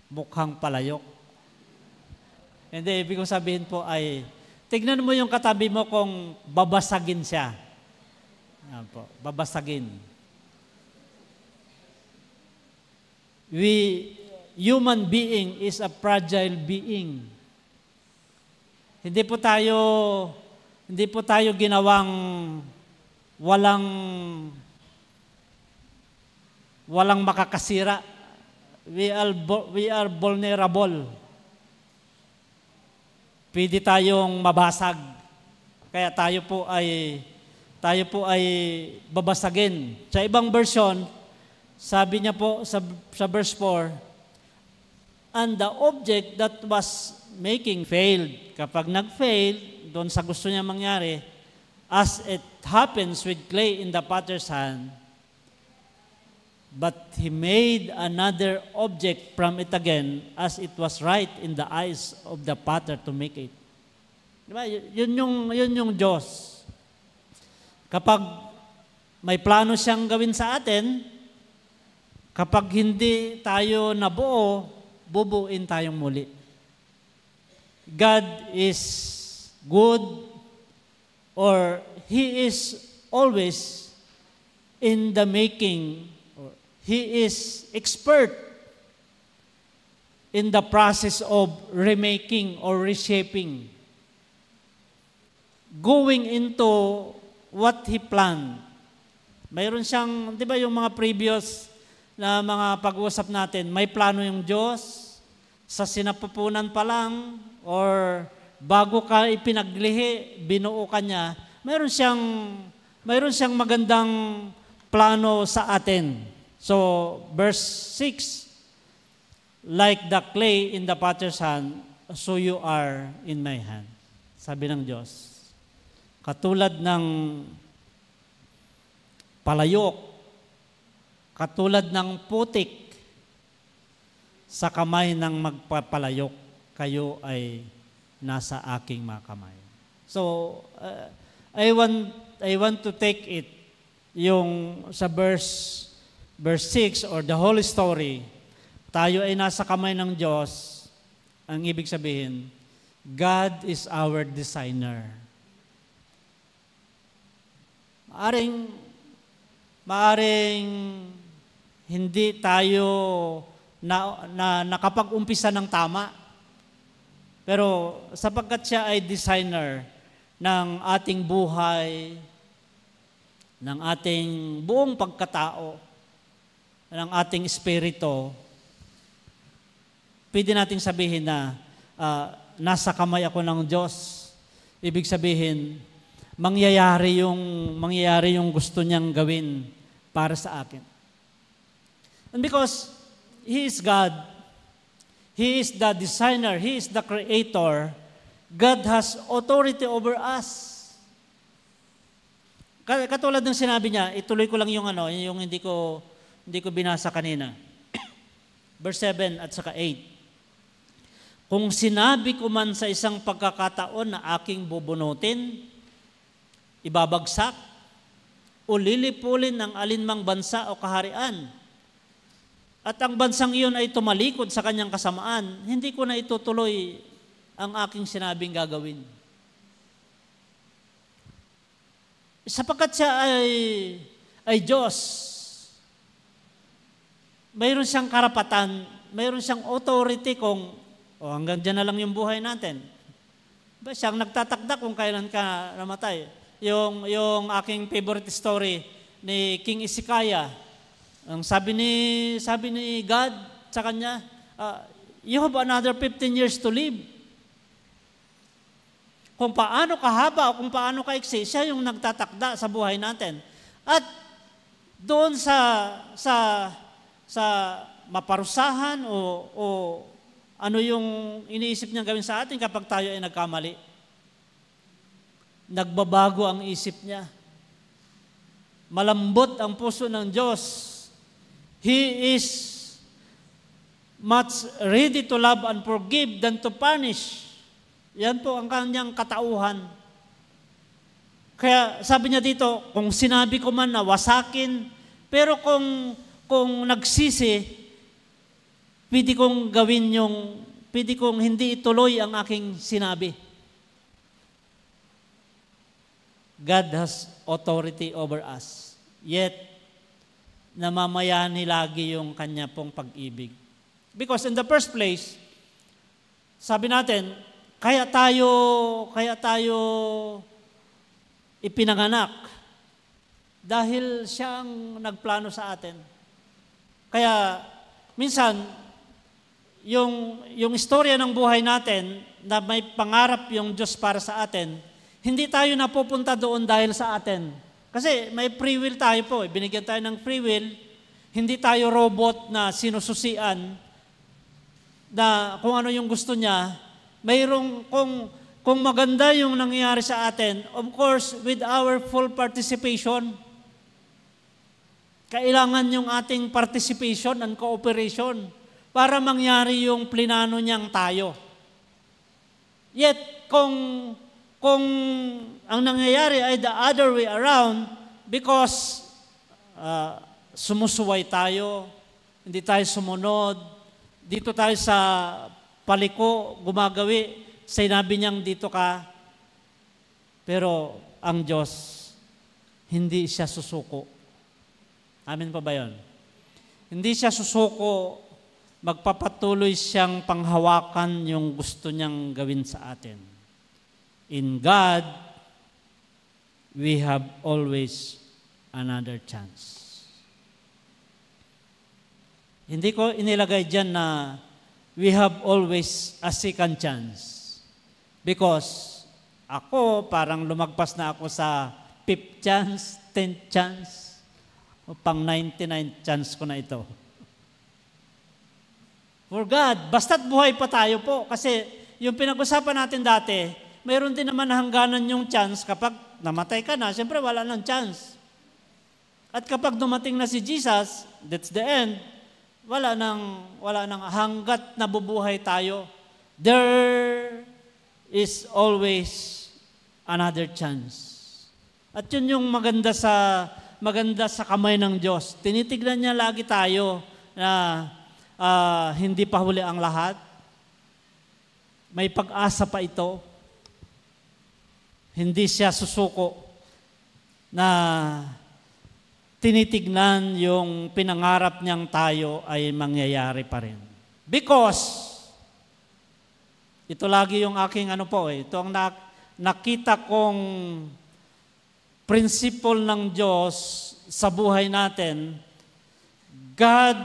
mukhang palayok. Hindi, ibig kong sabihin po ay, tignan mo yung katabi mo kung babasagin siya. Yan po, babasagin. Human being is a fragile being. Hindi po tayo ginawang walang makakasira. We are vulnerable. Pwede tayong mabasag. Kaya tayo po ay babasagin. Sa ibang version, sabi niya po sa verse 4, and the object that was making failed. Kapag nag-fail, doon sa gusto niya mangyari, as it happens with clay in the potter's hand, but he made another object from it again, as it was right in the eyes of the potter to make it. Diba? Yun yung Diyos. Kapag may plano siyang gawin sa atin, kapag hindi tayo nabuo, bubuin tayong muli. God is good, or He is always in the making, or He is expert in the process of remaking or reshaping, going into what He planned. Mayroon siyang, di ba yung mga previous na mga pag-uusap natin, may plano yung Diyos sa sinapupunan pa lang, or bago ka ipinaglihi, binuo ka niya, mayroon siyang magandang plano sa atin. So, verse 6, like the clay in the potter's hand, so you are in my hand. Sabi ng Diyos. Katulad ng palayok, katulad ng putik sa kamay ng magpapalayok, kayo ay nasa aking mga kamay. So, I want to take it, yung sa verse 6 or the whole story, tayo ay nasa kamay ng Diyos. Ang ibig sabihin, God is our designer. Maaring hindi tayo na nakapag-umpisa ng tama. Pero sapagkat siya ay designer ng ating buhay, ng ating buong pagkatao, ng ating espiritu, pwede nating sabihin na nasa kamay ako ng Diyos. Ibig sabihin, mangyayari yung gusto niyang gawin para sa akin. And because He is God, He is the designer, He is the creator, God has authority over us. Katulad ng sinabi niya, ituloy ko lang yung hindi ko binasa kanina. Verse 7 at saka 8. Kung sinabi ko man sa isang pagkakataon na aking bubunutin, ibabagsak, o lilipulin ng alinmang bansa o kaharian, at ang bansang iyon ay tumalikod sa kanyang kasamaan, hindi ko na itutuloy ang aking sinabing gagawin. Sapagkat siya ay Diyos, mayroon siyang karapatan, mayroon siyang authority kung hanggang dyan na lang yung buhay natin. Siyang nagtatakda kung kailan ka namatay. Yung aking favorite story ni King Hezekiah, ang sabi ni God sa kanya, you have another 15 years to live. Kung paano kahaba o kung paano kaiksi, siya yung nagtatakda sa buhay natin. At doon sa maparusahan o ano yung iniisip niya gawin sa atin kapag tayo ay nagkamali. Nagbabago ang isip niya. Malambot ang puso ng Diyos. He is much ready to love and forgive than to punish. Yan po ang kanyang katauhan. Kaya sabi niya dito, kung sinabi ko man na wasakin, pero kung nagsisi, pwede kong hindi ituloy ang aking sinabi. God has authority over us. Yet, namamayani lagi yung kanya pong pag-ibig. Because in the first place, sabi natin, kaya tayo ipinanganak dahil siya ang nagplano sa atin. Kaya minsan, yung istorya ng buhay natin na may pangarap yung Diyos para sa atin, hindi tayo napupunta doon dahil sa atin. Kasi may free will tayo po. Binigyan tayo ng free will. Hindi tayo robot na sinususian na kung ano yung gusto niya. Mayroong, kung maganda yung nangyayari sa atin, of course, with our full participation, kailangan yung ating participation and cooperation para mangyari yung plinano niyang tayo. Yet, kung ang nangyayari ay the other way around, because sumusuway tayo, hindi tayo sumunod, dito tayo sa paliko, gumagawi, sinabi niyang dito ka, pero ang Diyos, hindi siya susuko. Amen pa ba yun? Hindi siya susuko, magpapatuloy siyang panghawakan yung gusto niyang gawin sa atin. In God, we have always another chance. Hindi ko inilagay dyan na we have always a second chance. Because ako, parang lumagpas na ako sa 5th chance, 10th chance, o pang 99th chance ko na ito. For God, basta't buhay pa tayo po. Kasi yung pinag-usapan natin dati, mayroon din naman hangganan yung chance kapag namatay ka na, siyempre wala nang chance. At kapag dumating na si Jesus, that's the end, wala nang hanggat nabubuhay tayo. There is always another chance. At yun yung maganda sa kamay ng Diyos. Tinitignan niya lagi tayo na hindi pa huli ang lahat. May pag-asa pa ito. Hindi siya susuko na tinitignan yung pinangarap niyang tayo ay mangyayari pa rin. Because, ito lagi yung aking ito ang nakita kong principle ng Diyos sa buhay natin. God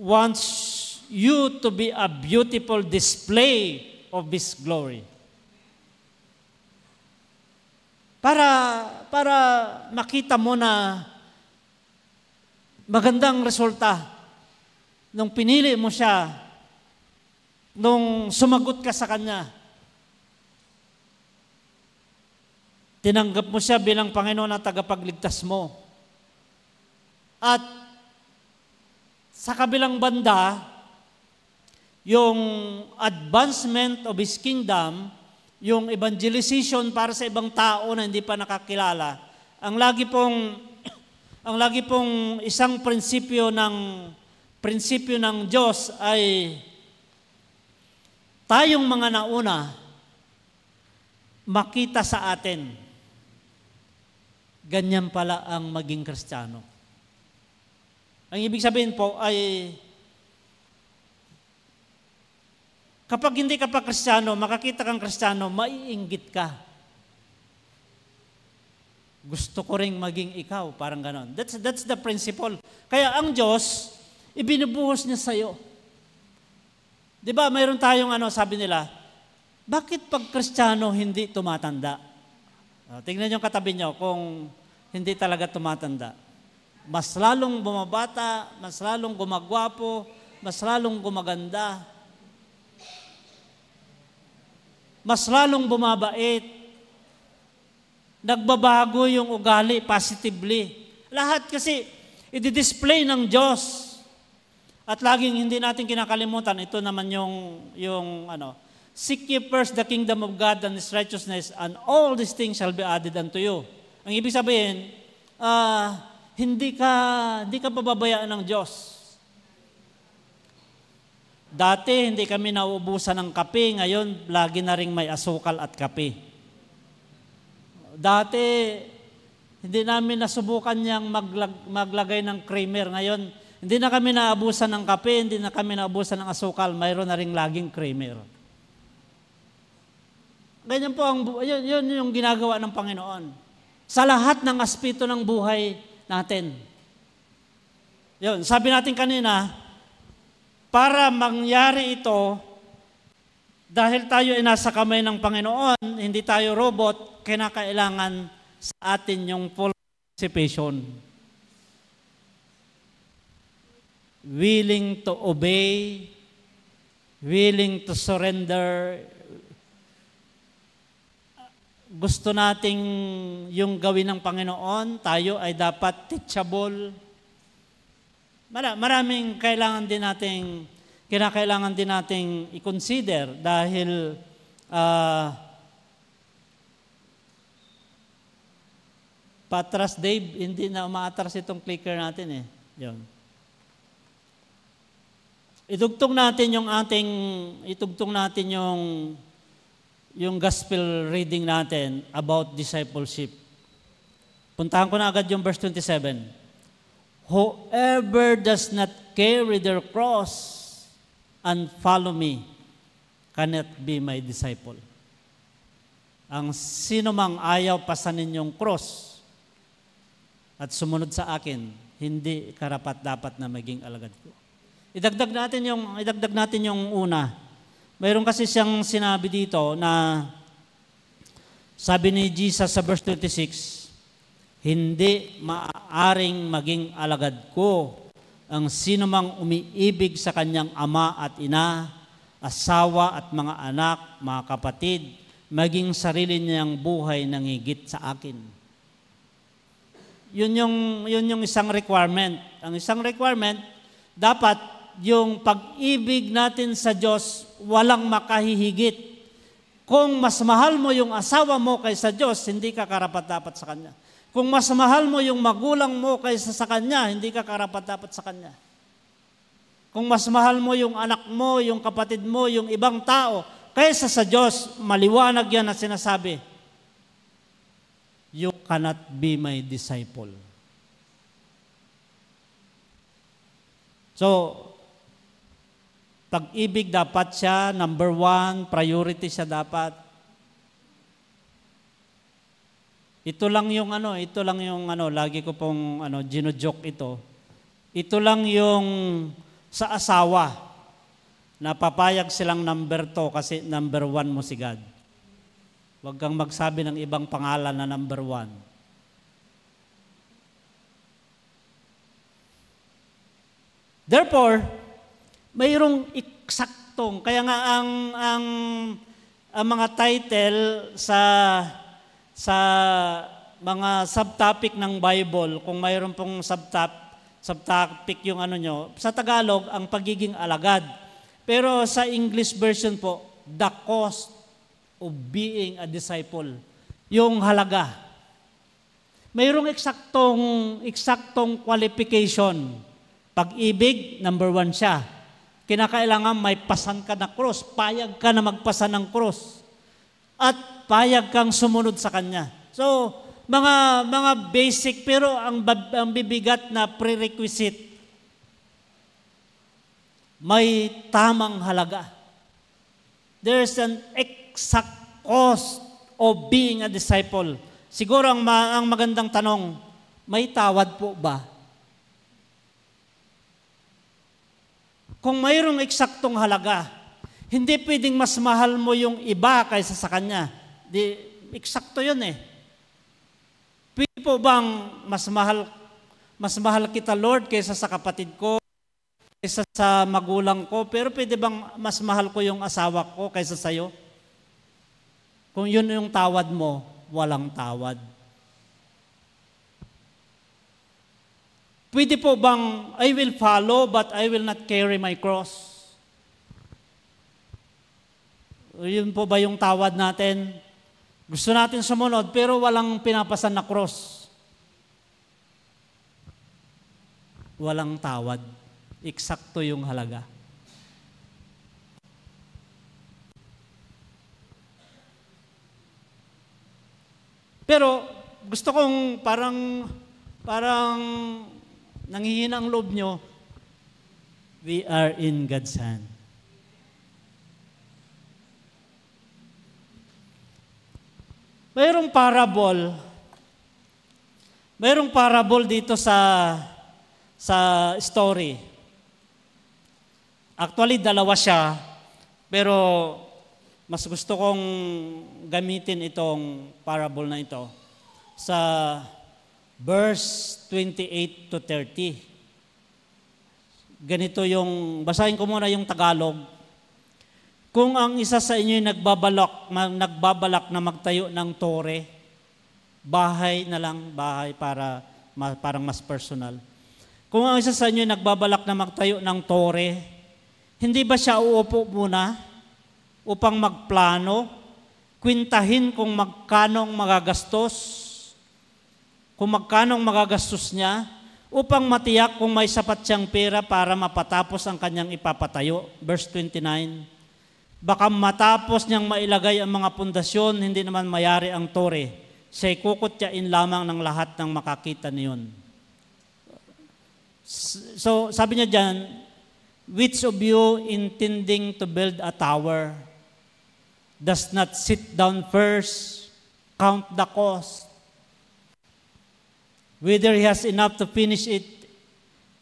wants you to be a beautiful display of His glory. Para makita mo na magandang resulta nung pinili mo siya, nung sumagot ka sa Kanya. Tinanggap mo siya bilang Panginoon at tagapagligtas mo. At sa kabilang banda, yung advancement of His kingdom, yung evangelization para sa ibang tao na hindi pa nakakilala, ang lagi pong isang prinsipyo ng Diyos ay tayong mga nauna makita sa atin. Ganyan pala ang maging Kristiyano. Ang ibig sabihin po ay kapag hindi ka pa Kristiyano, makakita kang Kristiyano, maiinggit ka. Gusto ko ring maging ikaw, parang ganon. That's the principle. Kaya ang Diyos, ibinubuhos niya sa'yo. Di ba, mayroon tayong sabi nila, bakit pag Kristiyano hindi tumatanda? Tingnan yung katabi nyo kung hindi talaga tumatanda. Mas lalong bumabata, mas lalong gumagwapo, mas lalong gumaganda, mas lalong bumabait, nagbabago yung ugali positively. Lahat kasi i-display ng Diyos. At laging hindi natin kinakalimutan, ito naman yung seek ye first the kingdom of God and His righteousness, and all these things shall be added unto you. Ang ibig sabihin, hindi ka pababayaan ng Diyos. Dati, hindi kami nauubusan ng kape, ngayon, lagi na ring may asukal at kape. Dati, hindi namin nasubukan niyang maglagay ng creamer. Ngayon, hindi na kami naabusan ng kape, hindi na kami naabusan ng asukal, mayroon na ring laging creamer. Ganyan po, yun yung ginagawa ng Panginoon. Sa lahat ng aspeto ng buhay natin. Yun, sabi natin kanina, para mangyari ito, dahil tayo ay nasa kamay ng Panginoon, hindi tayo robot, kinakailangan sa atin yung full participation. Willing to obey, willing to surrender. Gusto nating yung gawin ng Panginoon, tayo ay dapat teachable. Maraming kinakailangan din nating i-consider dahil patras Dave, hindi na umaatras itong clicker natin eh. Yun. Itugtong natin yung gospel reading natin about discipleship. Puntahan ko na agad yung verse 27. Whoever does not carry their cross and follow me cannot be my disciple. Ang sino mang ayaw pasanin yung cross at sumunod sa akin, hindi karapat-dapat na maging alagad ko. Idagdag natin yung una. Mayroon kasi siyang sinabi dito na sabi ni Jesus sa verse 26, hindi maaaring maging alagad ko ang sino mang umiibig sa kanyang ama at ina, asawa at mga anak, mga kapatid, maging sarili niyang buhay nang higit sa akin. Yun yung isang requirement. Ang isang requirement, dapat yung pag-ibig natin sa Diyos walang makahihigit Kung mas mahal mo yung asawa mo kaysa Diyos, hindi ka karapat-dapat sa Kanya. Kung mas mahal mo yung magulang mo kaysa sa Kanya, hindi ka karapat-dapat sa Kanya. Kung mas mahal mo yung anak mo, yung kapatid mo, yung ibang tao, kaysa sa Diyos, maliwanag yan na sinasabi, you cannot be my disciple. So, pag-ibig dapat siya, number one, priority siya dapat. Ito lang yung lagi ko pong gino-joke ito. Ito lang yung sa asawa na papayag silang number 2 kasi number 1 mo si God. Huwag kang magsabi ng ibang pangalan na number 1. Therefore, mayroong eksaktong, kaya nga ang mga title sa mga subtopic ng Bible, kung mayroon pong subtopic yung sa Tagalog, ang pagiging alagad. Pero sa English version po, the cost of being a disciple. Yung halaga. Mayroong eksaktong qualification. Pag-ibig, number 1 siya. Kinakailangan may pasan ka na cross. Payag ka na magpasan ng cross. At payag kang sumunod sa Kanya. So, mga basic, pero ang bibigat na prerequisite, may tamang halaga. There's an exact cost of being a disciple. Siguro ang magandang tanong, may tawad po ba? Kung mayroong eksaktong halaga, hindi pwedeng mas mahal mo yung iba kaysa sa Kanya. Eksakto yun eh. Pwede po bang mas mahal kita, Lord, kaysa sa kapatid ko, kaysa sa magulang ko, pero pwede bang mas mahal ko yung asawa ko kaysa sa'yo? Kung yun yung tawad mo, walang tawad. Pwede po bang I will follow but I will not carry my cross? Yun po ba yung tawad natin? Gusto natin sumunod pero walang pinapasan na cross. Walang tawad. Eksakto yung halaga. Pero gusto kong parang nanghihina ang loob nyo, we are in God's hand. Mayroong parable dito sa story. Actually, 2 siya, pero mas gusto kong gamitin itong parable na ito sa verse 28 to 30. Ganito yung, basahin ko muna yung Tagalog. Kung ang isa sa inyo nagbabalak na magtayo ng tore, bahay na lang, parang mas personal. Kung ang isa sa inyo nagbabalak na magtayo ng tore, hindi ba siya uupo muna upang magplano, kwintahin kung magkano magagastos niya, upang matiyak kung may sapat siyang pera para mapatapos ang kanyang ipapatayo. Verse 29, baka matapos niyang mailagay ang mga pundasyon, hindi naman mayari ang tore. Siya'y kukutyain lamang ng lahat ng makakita niyon. So, sabi niya dyan, which of you intending to build a tower does not sit down first, count the cost, whether he has enough to finish it,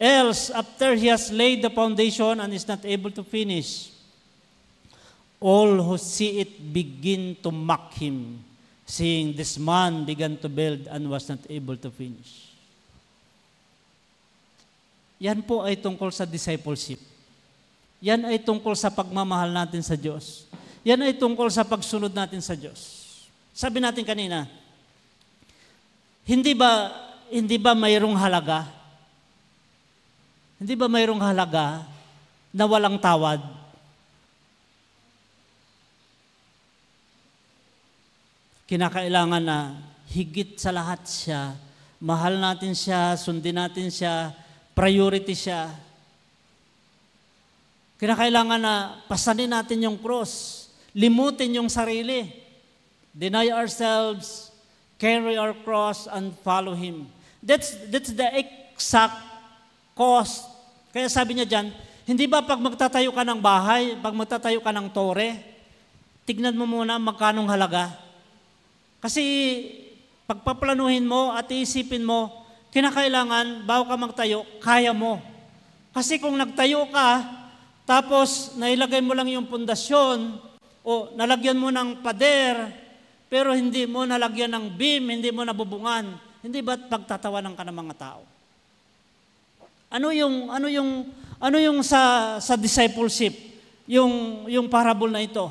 else after he has laid the foundation and is not able to finish, all who see it begin to mock him, saying, this man began to build and was not able to finish. Yan po ay tungkol sa discipleship. Yan ay tungkol sa pagmamahal natin sa Diyos. Yan ay tungkol sa pagsunod natin sa Diyos. Sabi natin kanina, hindi ba mayroong halaga? Hindi ba mayroong halaga na walang tawad? kinakailangan na higit sa lahat siya, mahal natin siya, sundin natin siya, priority siya. Kinakailangan na pasanin natin yung cross, limutin yung sarili, deny ourselves, carry our cross, and follow Him. That's the exact cost. Kaya sabi niya dyan, hindi ba pag magtatayo ka ng bahay, pag magtatayo ka ng tore, tignan mo muna magkanong halaga. Kasi pagpaplanuhin mo at iisipin mo, kinakailangan, bago ka magtayo, kaya mo. Kasi kung nagtayo ka, tapos nailagay mo lang yung pundasyon, o nalagyan mo ng pader, pero hindi mo nalagyan ng beam, hindi mo nabubungan, hindi ba't pagtatawanan ka ng mga tao? Ano yung sa discipleship, yung parable na ito?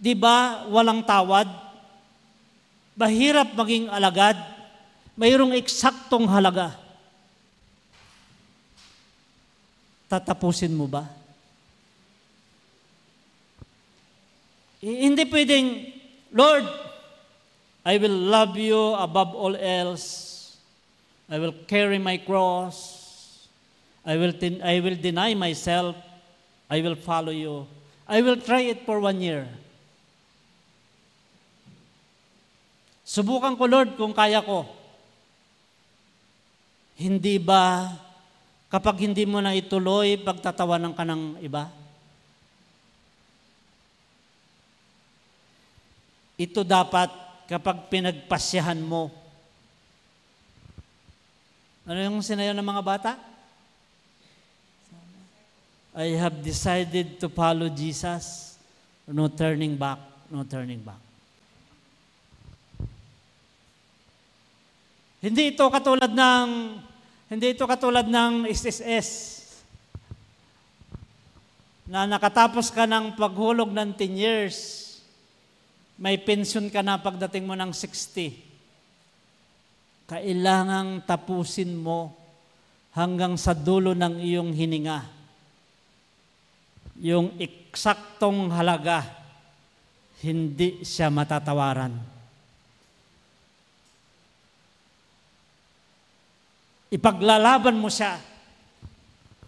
Di ba walang tawad? Mahirap maging alagad. Mayroong eksaktong halaga. Tatapusin mo ba? Hindi pwedeng, Lord, I will love you above all else. I will carry my cross. I will deny myself. I will follow you. I will try it for 1 year. Subukan ko, Lord, kung kaya ko. Hindi ba, kapag hindi mo na ituloy, pagtatawanan ka ng iba? Ito dapat kapag pinagpasyahan mo. Ano yung sinayaw ng mga bata? I have decided to follow Jesus. No turning back, no turning back. Hindi ito katulad ng SSS na nakatapos ka ng paghulog ng 10 years, may pension ka na pagdating mo ng 60. Kailangang tapusin mo hanggang sa dulo ng iyong hininga. Yung eksaktong halaga, hindi siya matatawaran. Ipaglalaban mo siya.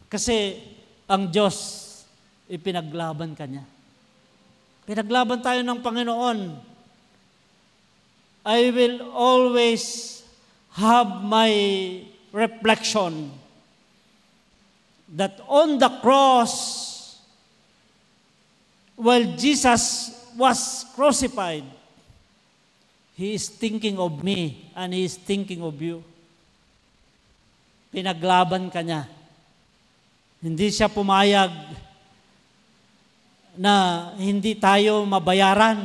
Kasi ang Diyos, ipinaglaban ka niya. Pinaglaban tayo ng Panginoon. I will always have my reflection that on the cross, while Jesus was crucified, He is thinking of me and He is thinking of you. Pinaglaban ka niya. Hindi siya pumayag na hindi tayo mabayaran.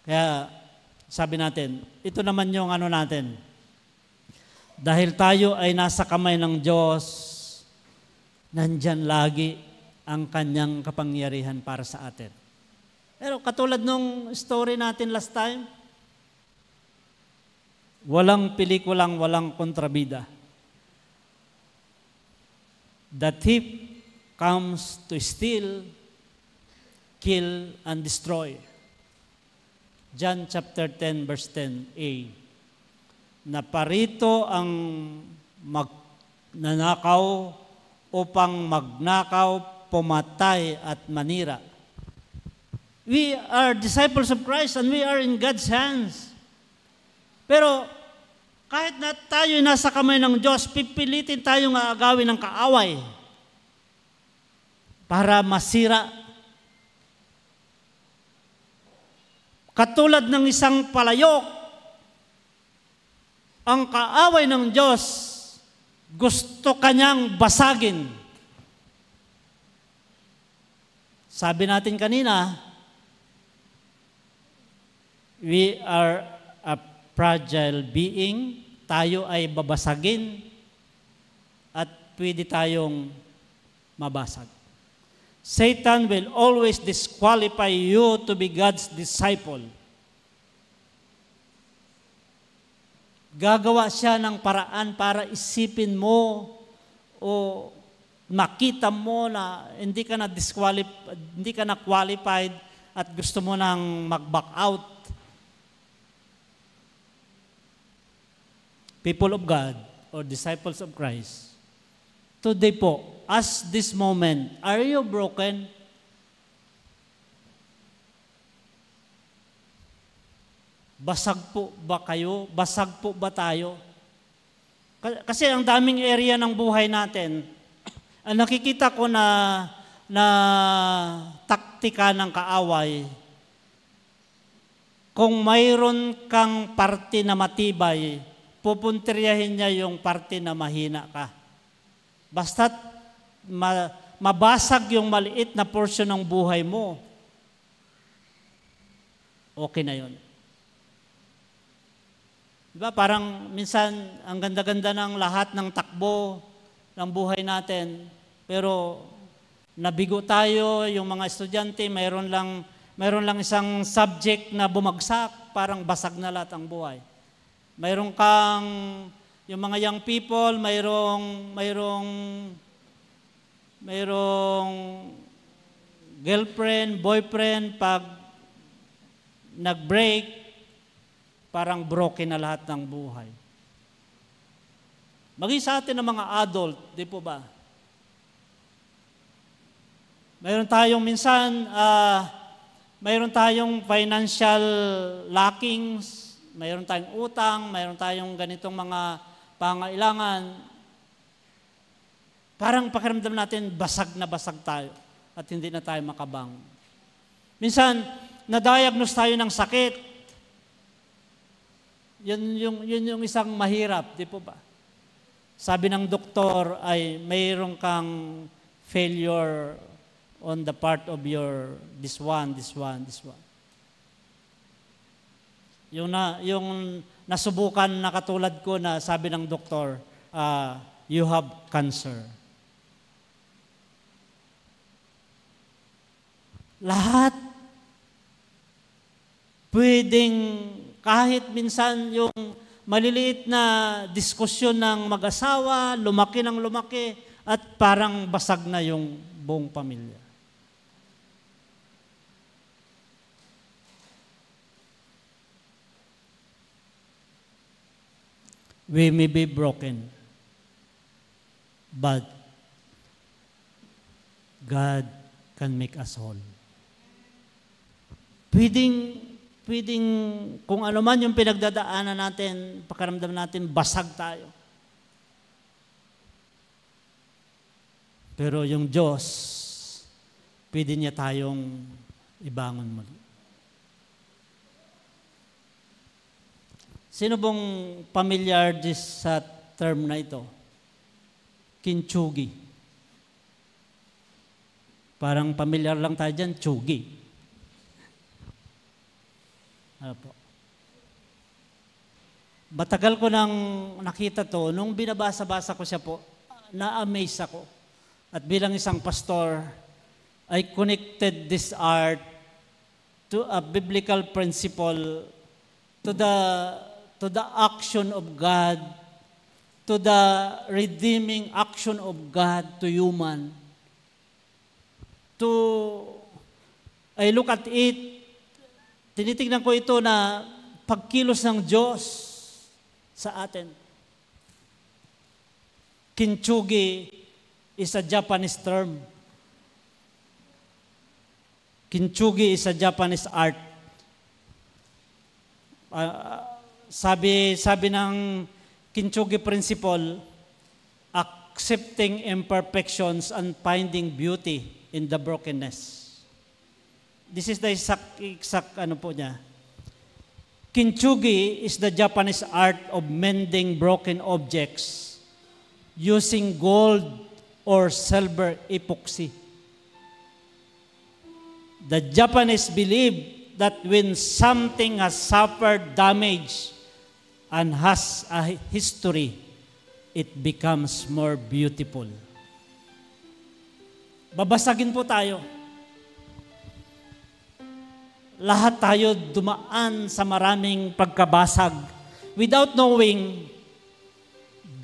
Kaya sabi natin, ito naman yung ano natin. Dahil tayo ay nasa kamay ng Diyos, nandyan lagi ang kanyang kapangyarihan para sa atin. Pero katulad nung story natin last time, walang pelikulang walang kontrabida. The thief comes to steal, kill, and destroy. John chapter 10 verse 10a. Naparito ang magnanakaw upang magnakaw, pumatay at manira. We are disciples of Christ and we are in God's hands. Pero kahit na tayo nasa kamay ng Diyos, pipilitin tayong aagawin ng kaaway para masira. Katulad ng isang palayok, ang kaaway ng Diyos gusto kanyang basagin. Sabi natin kanina, we are a fragile being, tayo ay babasagin at pwede tayong mabasag. Satan will always disqualify you to be God's disciple. Gagawa siya ng paraan para isipin mo o makita mo na hindi ka na qualified at gusto mo nang mag-back out. People of God or disciples of Christ, today po, as this moment, are you broken? Basag po ba kayo? Basag po ba tayo? Kasi ang daming area ng buhay natin, ang nakikita ko na taktika ng kaaway, kung mayroon kang parte na matibay, pupuntiryahin niya yung parte na mahina ka. Basta't mabasag yung maliit na portion ng buhay mo, okay na yun. Diba? Parang minsan, ang ganda-ganda ng lahat ng takbo ng buhay natin, pero nabigo tayo, yung mga estudyante, mayroon lang isang subject na bumagsak, parang basag na lahat ang buhay. Mayroon kang, yung mga young people, mayroong girlfriend, boyfriend, pag nag-break, parang broken na lahat ng buhay. Maging sa atin ng mga adult, di po ba? Mayroon tayong minsan, mayroon tayong financial lackings, mayroon tayong utang, mayroon tayong ganitong mga pangailangan. Parang pakiramdam natin, basag na basag tayo at hindi na tayo makabangon. Minsan, na-diagnose tayo ng sakit. Yun yung isang mahirap, di po ba? Sabi ng doktor ay mayroon kang failure on the part of your this one. Yung nasubukan na katulad ko na sabi ng doktor, you have cancer. Lahat pwedeng, kahit minsan yung maliliit na diskusyon ng mag-asawa, lumaki ng lumaki, at parang basag na yung buong pamilya. We may be broken, but God can make us whole. Pwedeng kung ano man yung pinagdadaanan natin, pakiramdam natin, basag tayo. Pero yung Diyos, pwede niya tayong ibangon muli. Sino bang familiar sa term na ito? Kintsugi. Parang familiar lang tayo dyan, tsugi. Apo. Matagal ko nang nakita to, nung binabasa-basa ko siya po, na-amaze ako. At bilang isang pastor, I connected this art to a biblical principle, to the action of God, to the redeeming action of God to human. I look at it, tinitingnan ko ito na pagkilos ng Diyos sa atin. Kintsugi is a Japanese term. Kintsugi is a Japanese art. Sabi ng Kintsugi principle, accepting imperfections and finding beauty in the brokenness. This is the exact ano po niya. Kintsugi is the Japanese art of mending broken objects using gold or silver epoxy. The Japanese believe that when something has suffered damage and has a history, it becomes more beautiful. Babasagin po tayo. Lahat tayo dumaan sa maraming pagkabasag. Without knowing,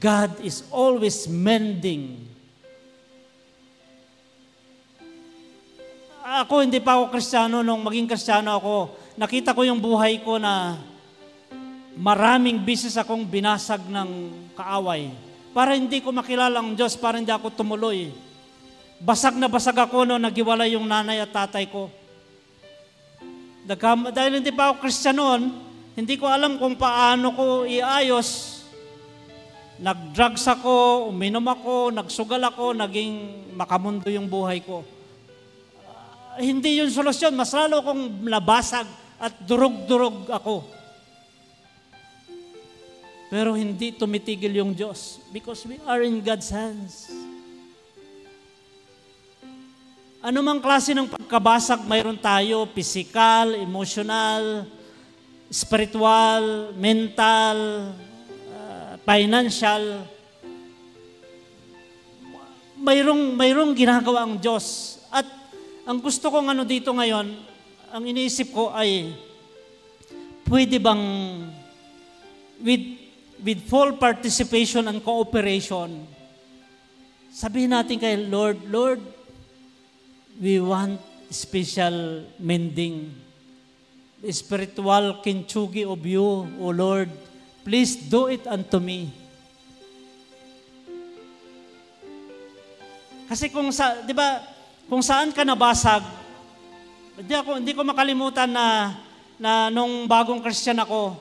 God is always mending. ako hindi pa ako Kristiyano, nung maging Kristiyano ako, nakita ko yung buhay ko na maraming beses akong binasag ng kaaway. Para hindi ko makilala ang Diyos, para hindi ako tumuloy. Basag na basag ako nung naghiwalay yung nanay at tatay ko. Dahil hindi pa ako Kristiyano, hindi ko alam kung paano ko iayos. Nag-drugs ako, uminom ako, nagsugal ako, naging makamundo yung buhay ko. Hindi yun solusyon. Mas lalo akong nabasag at durog-durog ako. Pero hindi tumitigil yung Diyos because we are in God's hands. Ano mang klase ng pagkabasag mayroon tayo, physical, emotional, spiritual, mental, financial, mayroong ginagawa ang Diyos. At ang gusto kong dito ngayon, ang iniisip ko ay, pwede bang with full participation and cooperation, sabihin natin kay Lord, Lord, we want special mending, spiritual kintsugi of you, O Lord. Please do it unto me. Kasi di ba, kung saan ka nabasag, hindi ko makalimutan na nung bagong Christian ako,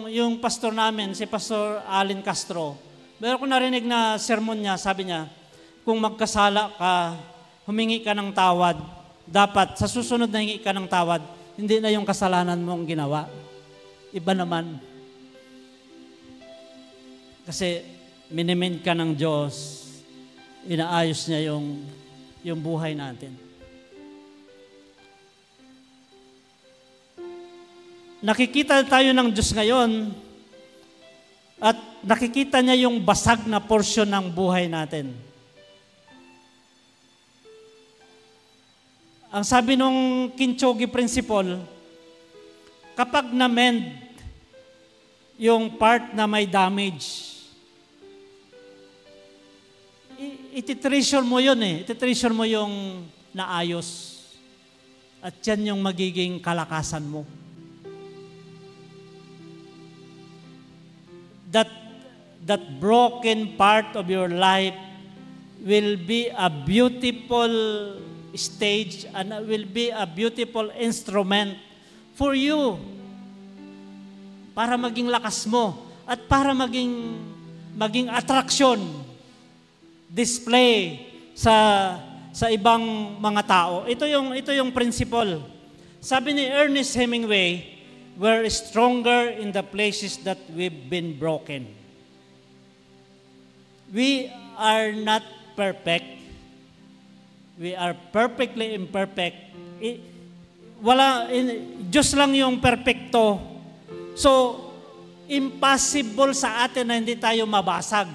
yung pastor namin, si Pastor Allen Castro, meron ko narinig na sermon niya, sabi niya, kung magkasala ka, humingi ka ng tawad, dapat sa susunod na hingi ka ng tawad, hindi na yung kasalanan mo ang ginawa. Iba naman. Kasi minimend ka ng Diyos, inaayos niya yung buhay natin. Nakikita tayo ng Diyos ngayon at nakikita niya yung basag na porsyon ng buhay natin. Ang sabi nung Kintsugi principle, kapag na-mend yung part na may damage, ititreasure mo yun ititreasure mo yung naayos. At yan yung magiging kalakasan mo. That broken part of your life will be a beautiful stage and will be a beautiful instrument for you para maging lakas mo at para maging attraction, display sa ibang mga tao. Ito yung principle. Sabi ni Ernest Hemingway, we're stronger in the places that we've been broken. We are not perfect. We are perfectly imperfect. Diyos lang yung perfecto. So, impossible sa atin na hindi tayo mabasag.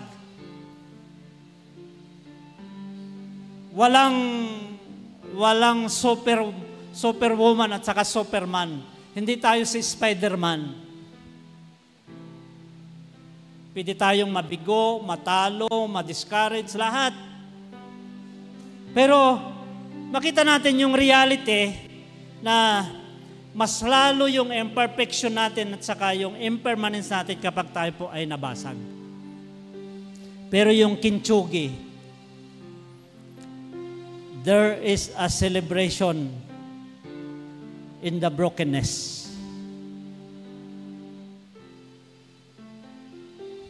Walang superwoman at saka superman. Hindi tayo si Spider-Man. Pwede tayong mabigo, matalo, ma-discourage, lahat. Pero, makita natin yung reality na mas lalo yung imperfection natin at saka yung impermanence natin kapag tayo po ay nabasag. Pero yung kintsugi, there is a celebration in the brokenness.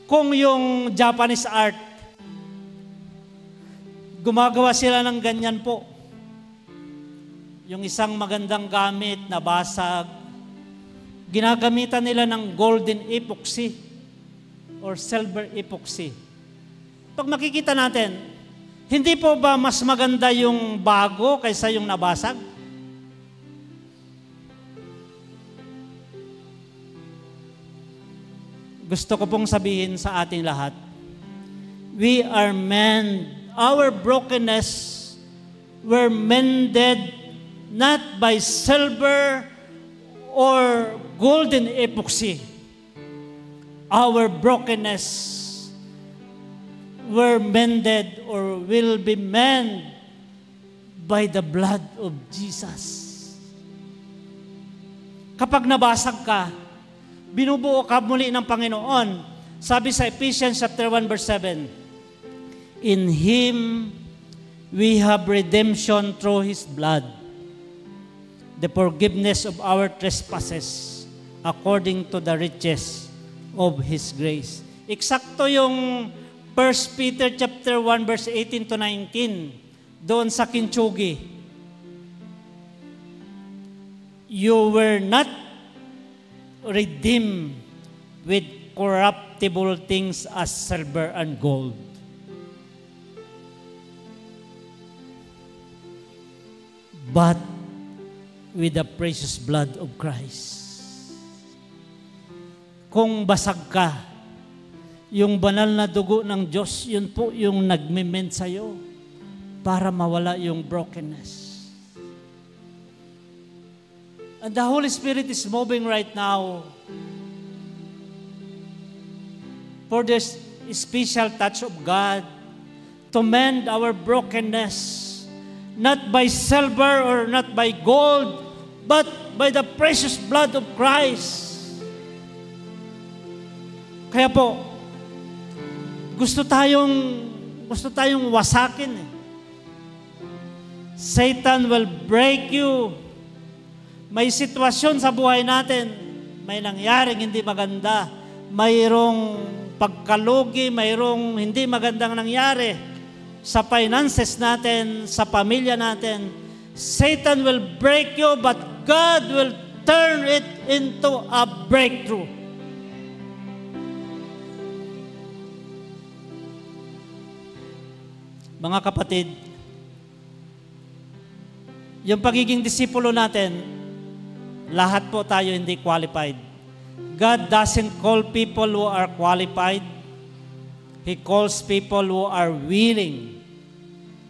Kung yung Japanese art, gumagawa sila ng ganyan po. Yung isang magandang gamit na basag, ginagamitan nila ng golden epoxy or silver epoxy. Pag makikita natin, hindi po ba mas maganda yung bago kaysa yung nabasag? Gusto ko pong sabihin sa ating lahat, we are our brokenness were mended not by silver or golden epoxy. Our brokenness were mended or will be mended by the blood of Jesus. Kapag nabasag ka, binubuo ka muli ng Panginoon. Sabi sa Ephesians chapter 1 verse 7, in Him we have redemption through His blood, the forgiveness of our trespasses, according to the riches of His grace. Eksakto yung 1 Peter chapter 1 verse 18 to 19, doon sa Kintsugi. You were not redeemed with corruptible things as silver and gold, but with the precious blood of Christ. Kung basag ka, yung banal na dugo ng Diyos, yun po yung nagme-mend sa'yo para mawala yung brokenness. And the Holy Spirit is moving right now for this special touch of God to mend our brokenness, not by silver or not by gold, but by the precious blood of Christ. Kaya po, gusto tayong wasakin. Satan will break you. May sitwasyon sa buhay natin, may nangyaring hindi maganda, mayroong pagkalugi, mayroong hindi magandang nangyari sa finances natin, sa pamilya natin. Satan will break you, but God will turn it into a breakthrough. Mga kapatid, yung pagiging disipulo natin, lahat po tayo hindi qualified. God doesn't call people who are qualified. He calls people who are willing.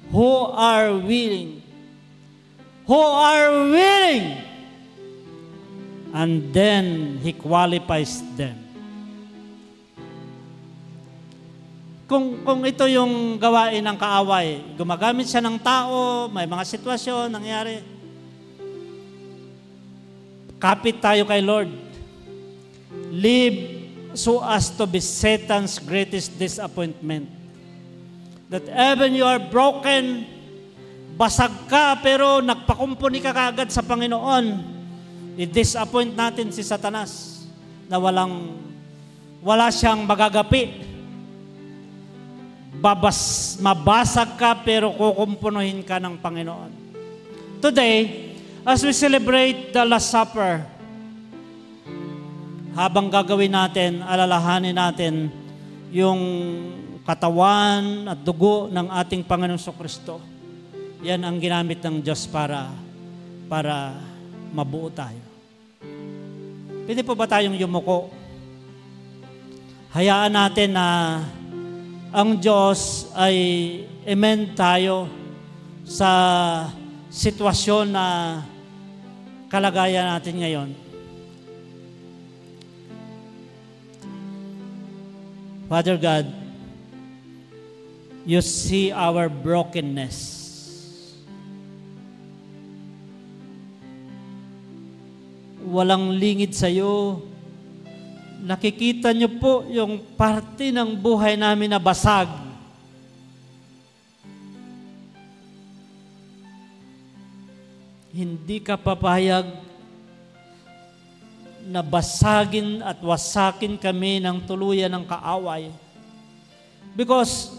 Who are willing. Who are willing. And then He qualifies them. Kung ito yung gawain ng kaaway, gumagamit siya ng tao, may mga sitwasyon, nangyari, kapit tayo kay Lord. Live so as to be Satan's greatest disappointment. That even you are broken, basag ka, pero nagpakumpuni ka kaagad sa Panginoon, i-disappoint natin si Satanas na wala siyang magagapi. Mabasag ka, pero kukumpunuhin ka ng Panginoon. Today, as we celebrate the Last Supper, habang gagawin natin, alalahanin natin yung katawan at dugo ng ating Panginoong Kristo. Yan ang ginamit ng Diyos para mabuo tayo. Pwede po ba tayong yumuko? Hayaan natin na ang Diyos ay amend tayo sa sitwasyon na kalagayan natin ngayon. Father God, you see our brokenness. Walang lingid sa iyo. Nakikita niyo po yung parte ng buhay namin na basag. Hindi ka papayag na basagin at wasakin kami ng tuluyan ng kaaway. Because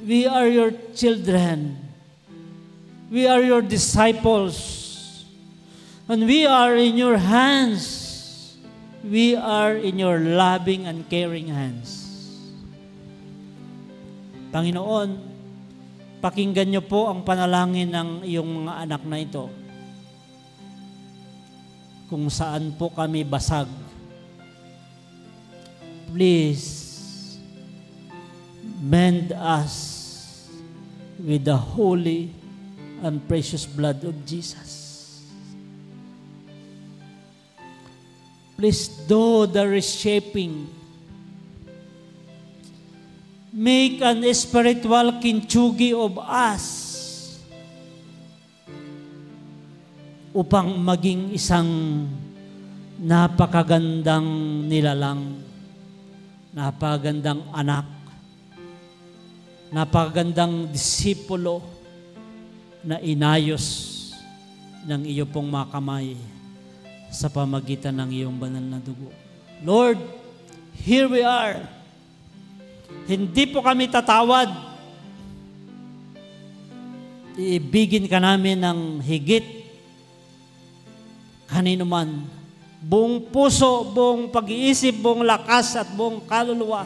we are your children. We are your disciples. And we are in your hands. We are in your loving and caring hands. Panginoon, pakinggan niyo po ang panalangin ng iyong mga anak na ito. Kung saan po kami basag. Please, mend us with the holy and precious blood of Jesus. Please do the reshaping. Make an spiritual kintsugi of us upang maging isang napakagandang nilalang, napakagandang anak, napakagandang disipulo na inayos ng iyo pong mga kamay sa pamagitan ng iyong banal na dugo. Lord, here we are. Hindi po kami tatawad. Iibigin ka namin ng higit kanino man. Buong puso, buong pag-iisip, buong lakas at buong kaluluwa.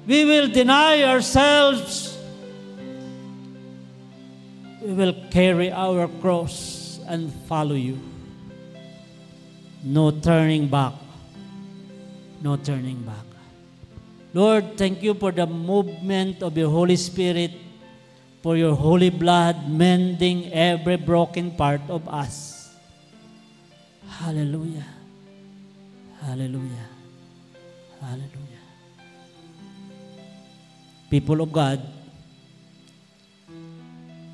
We will deny ourselves. We will carry our cross and follow you. No turning back. No turning back. Lord, thank you for the movement of your Holy Spirit, for your holy blood mending every broken part of us. Hallelujah. Hallelujah. Hallelujah. People of God,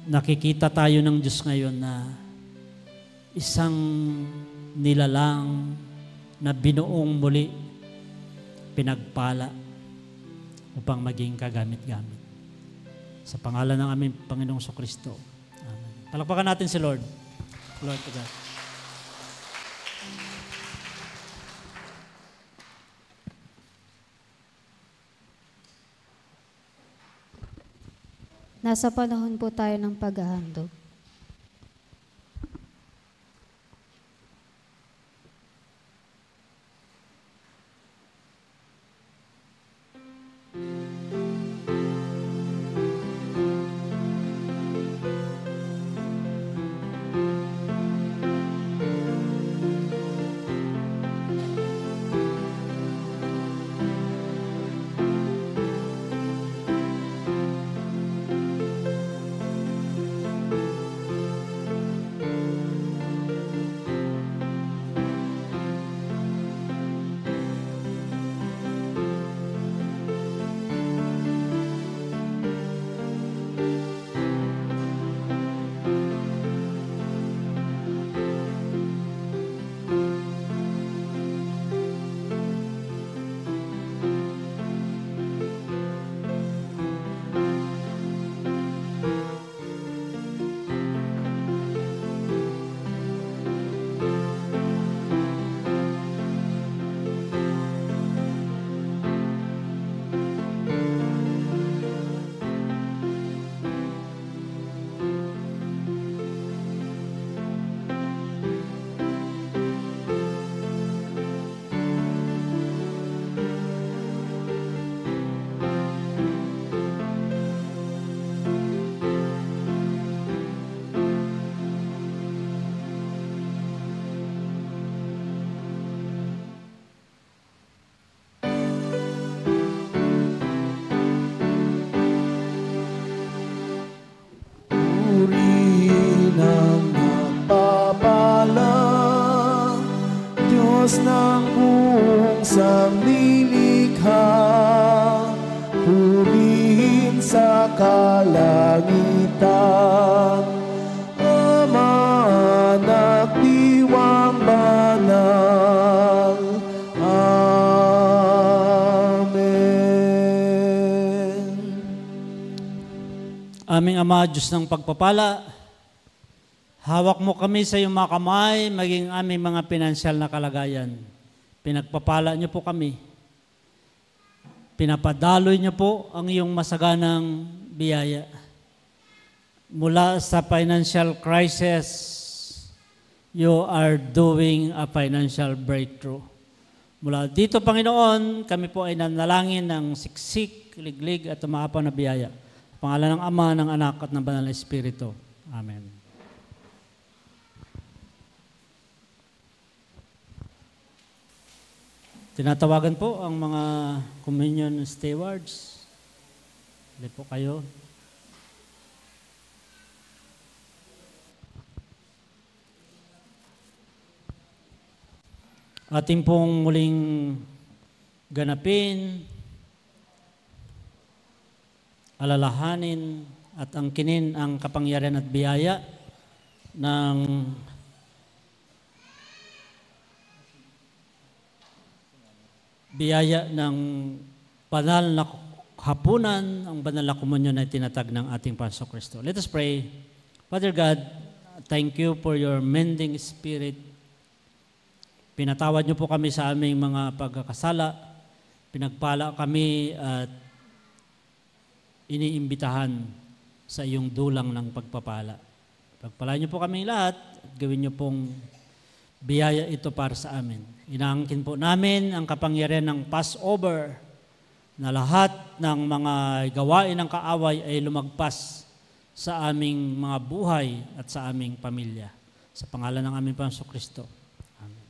nakikita tayo ng Diyos ngayon na isang nilalang na binuong muli, pinagpala upang maging kagamit-gamit. Sa pangalan ng aming Panginoong Kristo. Amen. Palakpakan natin si Lord. Lord to God. Nasa panahon po tayo ng paghahandog. Diyos ng buong sanlilikha, purihin sa kalangitan, Ama, Anak, Diwang Banal. Amen. Aming Ama, Diyos ng pagpapala, hawak mo kami sa iyong mga kamay, maging aming mga pinansyal na kalagayan. Pinagpapala niyo po kami. Pinapadaloy niyo po ang iyong masaganang biyaya. Mula sa financial crisis, you are doing a financial breakthrough. Mula dito, Panginoon, kami po ay nanalangin ng siksik, liglig at umapaw na biyaya. Pangalan ng Ama, ng Anak at ng Banal na Espiritu. Amen. Tinatawagan po ang mga communion stewards. Hindi po kayo. Ating pong muling ganapin, alalahanin at angkinin ang kapangyarihan at biyaya ng biyaya ng banal na hapunan, ang banal na komunyon na tinatag ng ating Panginoong Kristo. Let us pray. Father God, thank you for your mending spirit. Pinatawad niyo po kami sa aming mga pagkakasala. Pinagpala kami at iniimbitahan sa iyong dulang ng pagpapala. Pagpalain niyo po kami lahat at gawin niyo pong biyaya ito para sa amin. Inaangkin po namin ang kapangyarihan ng Passover na lahat ng mga gawain ng kaaway ay lumagpas sa aming mga buhay at sa aming pamilya. Sa pangalan ng aming Panginoong Kristo. Amen.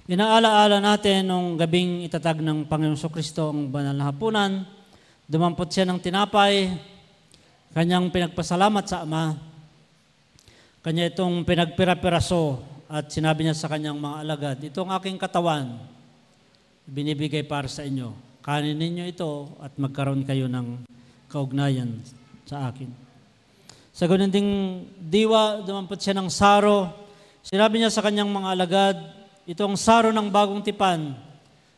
Inaalaala natin nung gabing itatag ng Panginoong Kristo ang banal na hapunan. Dumampot siya ng tinapay, kanyang pinagpasalamat sa Ama. Kanya itong pinagpira-piraso at sinabi niya sa kanyang mga alagad, ito ang aking katawan, binibigay para sa inyo. Kanin ninyo ito at magkaroon kayo ng kaugnayan sa akin. Sa ganun ding diwa, dumampot siya ng saro. Sinabi niya sa kanyang mga alagad, ito ang saro ng bagong tipan,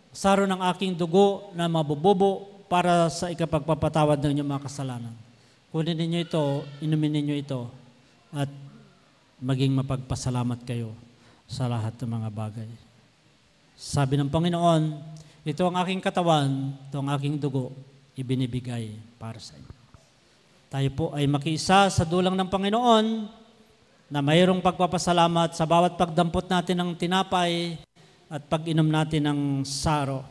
saro ng aking dugo na mabububo para sa ikapagpapatawad ng inyong mga kasalanan. Kunin ninyo ito, inumin ninyo ito, at maging mapagpasalamat kayo sa lahat ng mga bagay. Sabi ng Panginoon, ito ang aking katawan, ito ang aking dugo, ibinibigay para sa inyo. Tayo po ay makiisa sa dulang ng Panginoon na mayroong pagpapasalamat sa bawat pagdampot natin ng tinapay at pag-inom natin ng saro.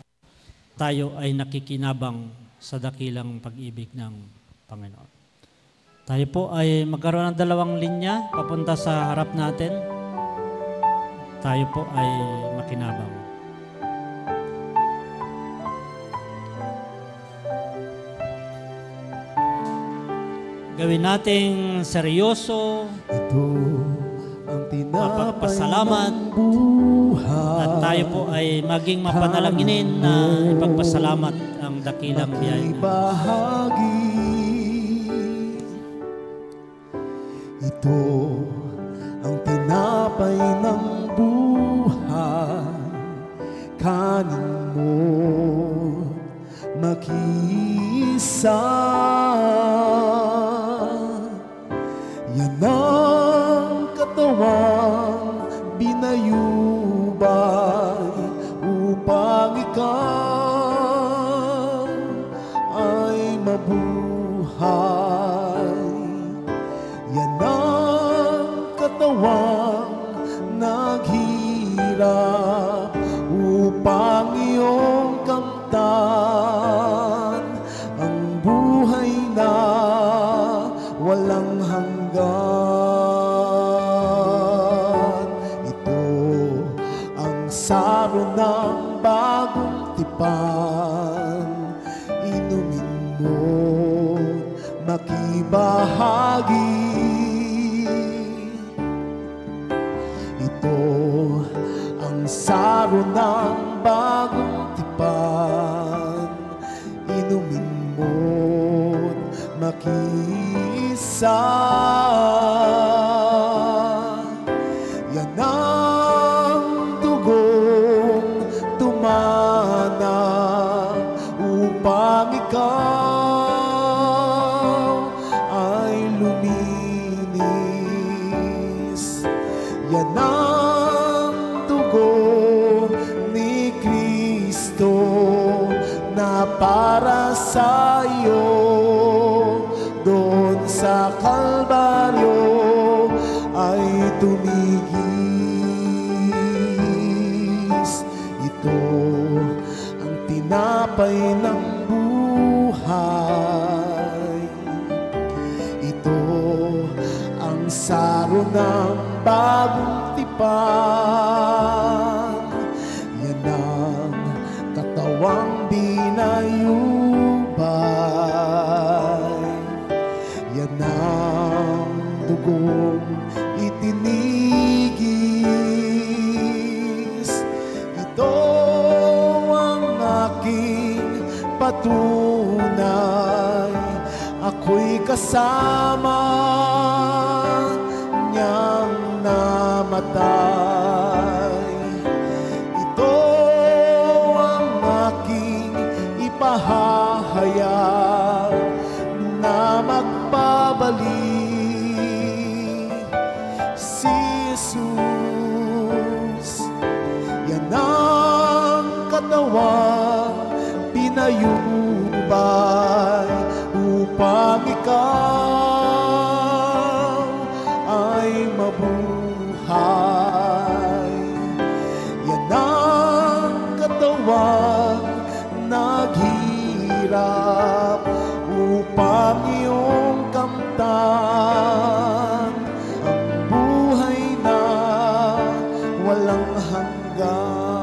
Tayo ay nakikinabang sa dakilang pag-ibig ng Panginoon. Tayo po ay magkaroon ng dalawang linya papunta sa harap natin. Tayo po ay makinabang. Gawin nating seryoso, Ito ang tinapay mapagpasalamat, ng buhay. at tayo po ay maging mapanalanginin na ipagpasalamat ang dakilang biyaya. Bahagi. Ito ang tinapay ng buhay. Kanin mo makisa. Yan ang katawang binayubay upang ikaw ay mabuhay. Yan ang katawang naghirap upang iyong kamtan ang buhay na walang hanggan. Ito ang saro ng bagong tipan. Inumin mo, makibahagi. Ito ang saro ng bagong tipan. Inumin mo, makisa. Yan ang dugong tumana upang ikaw ay luminis. Yan ang dugo ni Kristo na para sa iyo doon sa Kalbaryo ay tumigis. Ito ang tinapay ng buhay. Ito ang saro ng bagong tipan. Yan ang katawang binayubay. Yan ang dugong itinigis. Ito ang aking patunay. Ako'y kasama niyang namatay. Ito ang aking ipahahayag na magbabalik si Jesus. Yan ang katawan pinayubay upang ikaw ay mabuhay. Yan ang katawan naghirap upang iyong kamtan ang buhay na walang hanggan.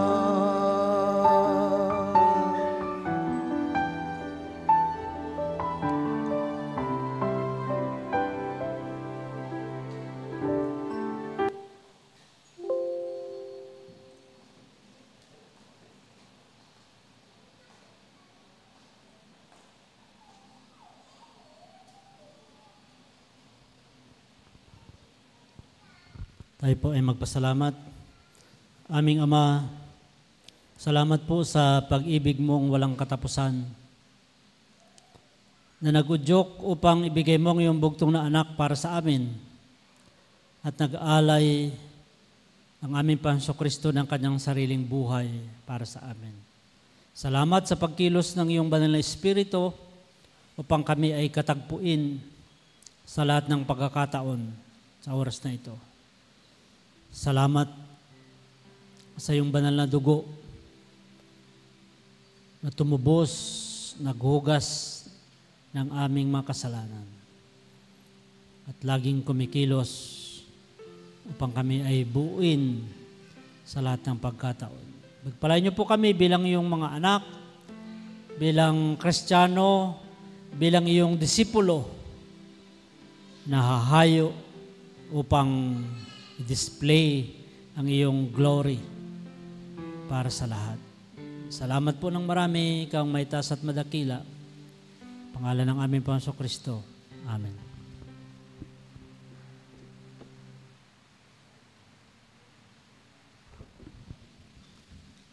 Tayo po ay magpasalamat. Aming Ama, salamat po sa pag-ibig mong walang katapusan na nag-udyok upang ibigay mo ang iyong bugtong na anak para sa amin at nag-alay ang aming Panginoong Kristo ng kanyang sariling buhay para sa amin. Salamat sa pagkilos ng iyong banal na Espiritu upang kami ay katagpuin sa lahat ng pagkakataon sa oras na ito. Salamat sa iyong banal na dugo na tumubos, naghugas ng aming mga kasalanan at laging kumikilos upang kami ay buuin sa lahat ng pagkataon. Pagpalain niyo po kami bilang iyong mga anak, bilang Kristiyano, bilang iyong disipulo na hahayo upang i-display ang iyong glory para sa lahat. Salamat po ng marami, ikaw ang may taas at madakila. Pangalan ng aming Panginoong Kristo. Amen.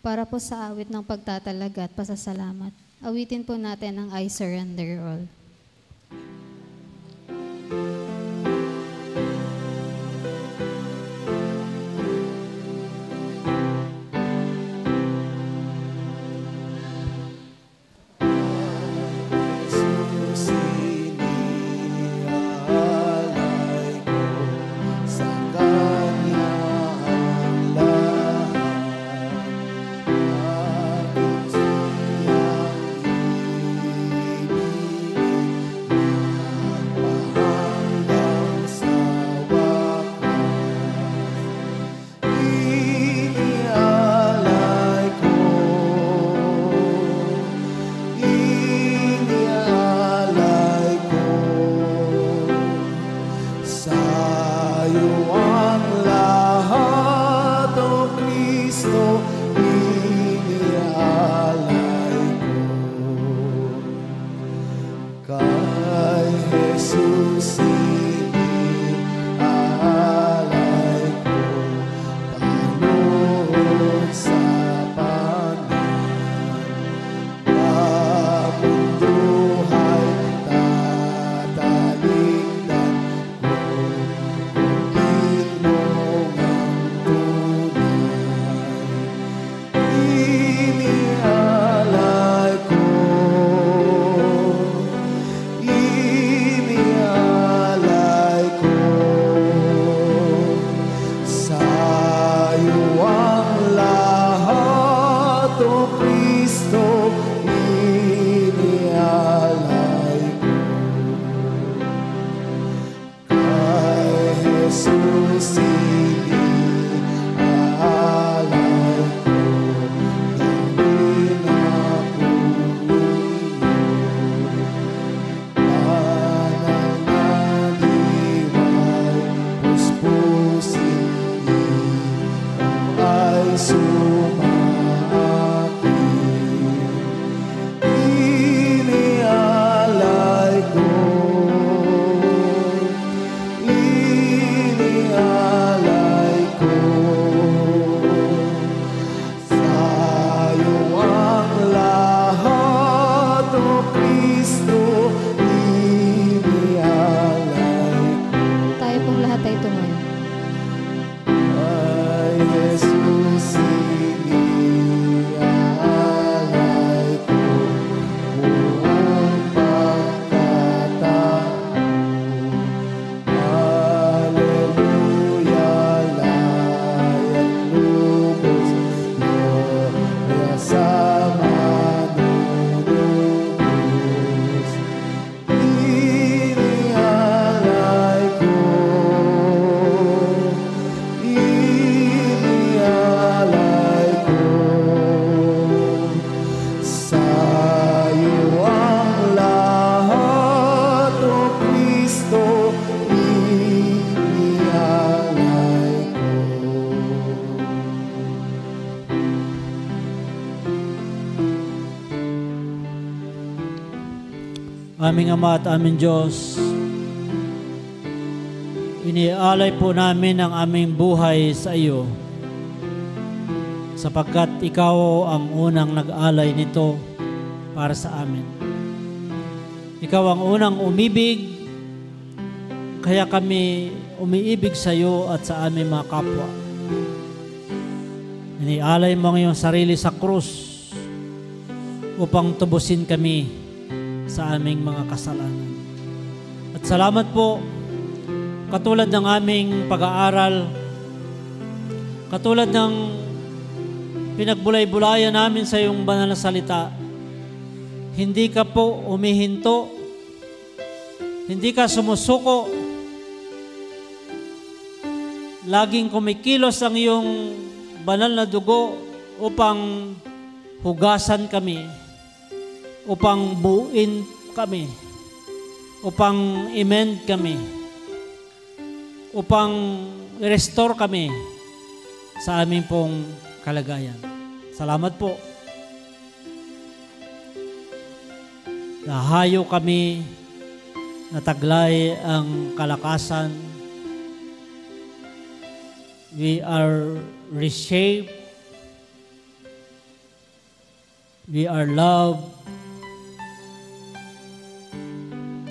Para po sa awit ng pagtatalaga at pasasalamat, awitin po natin ang I Surrender All. Aming Ama at aming Diyos, inialay po namin ang aming buhay sa iyo sapagkat ikaw ang unang nag-alay nito para sa amin. Ikaw ang unang umibig, kaya kami umiibig sa iyo at sa aming mga kapwa. Inialay mo ang iyong sarili sa krus upang tubusin kami sa aming mga kasalanan. At salamat po, katulad ng aming pag-aaral, katulad ng pinagbulay-bulayan namin sa iyong banal na salita, hindi ka po umihinto, hindi ka sumusuko, laging kumikilos ang iyong banal na dugo upang hugasan kami, upang buuin kami, upang i-mend kami, upang i-restore kami sa aming pong kalagayan. Salamat po. Nahayo kami, nataglay ang kalakasan. We are reshaped. We are loved.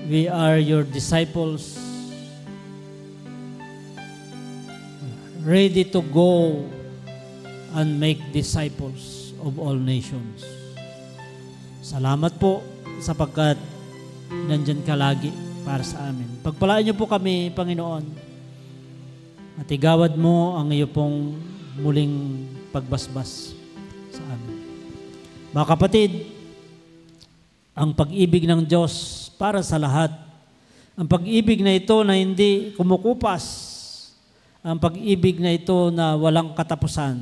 We are your disciples, ready to go and make disciples of all nations. Salamat po sapagkat nandyan ka lagi para sa amin. Pagpalaan niyo po kami, Panginoon, at igawad mo ang iyo pong muling pagbasbas sa amin. Mga kapatid, ang pag-ibig ng Diyos para sa lahat, ang pag-ibig na ito na hindi kumukupas, ang pag-ibig na ito na walang katapusan,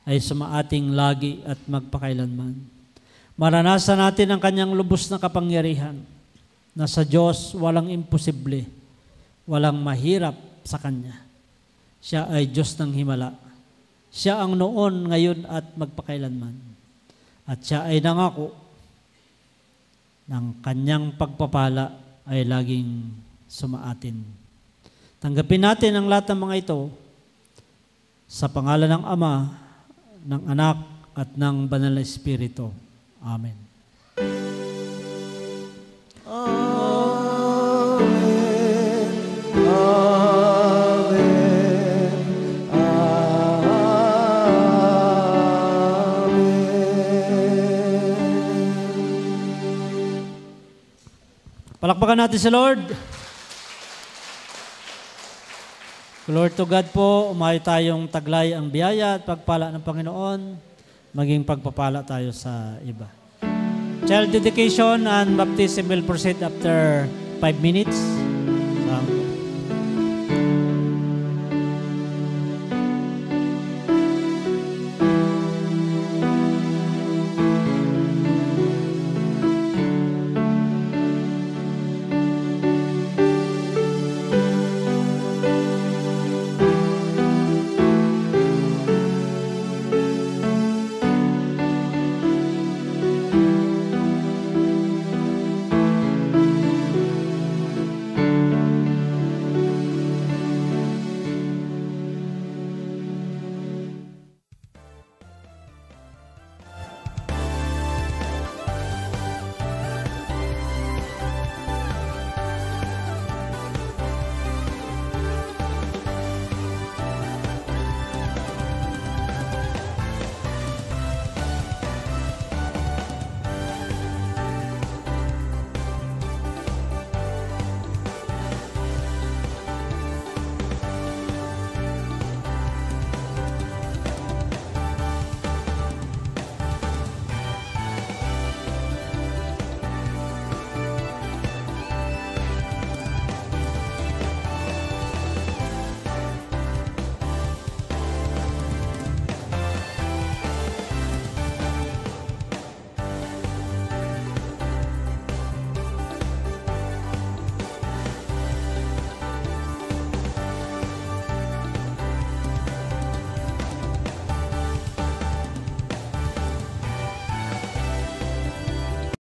ay sumaating lagi at magpakailanman. Maranasan natin ang kanyang lubos na kapangyarihan, na sa Diyos walang imposible, walang mahirap sa Kanya. Siya ay Diyos ng himala. Siya ang noon, ngayon at magpakailanman. At siya ay nangako ng kanyang pagpapala ay laging sumaatin. Tanggapin natin ang lahat ng mga ito sa pangalan ng Ama, ng Anak, at ng Banal na Espiritu. Amen. Palakpakan natin si Lord. Glory to God po, umayo tayong taglay ang biyaya at pagpala ng Panginoon, maging pagpapala tayo sa iba. Child dedication and baptism will proceed after 5 minutes.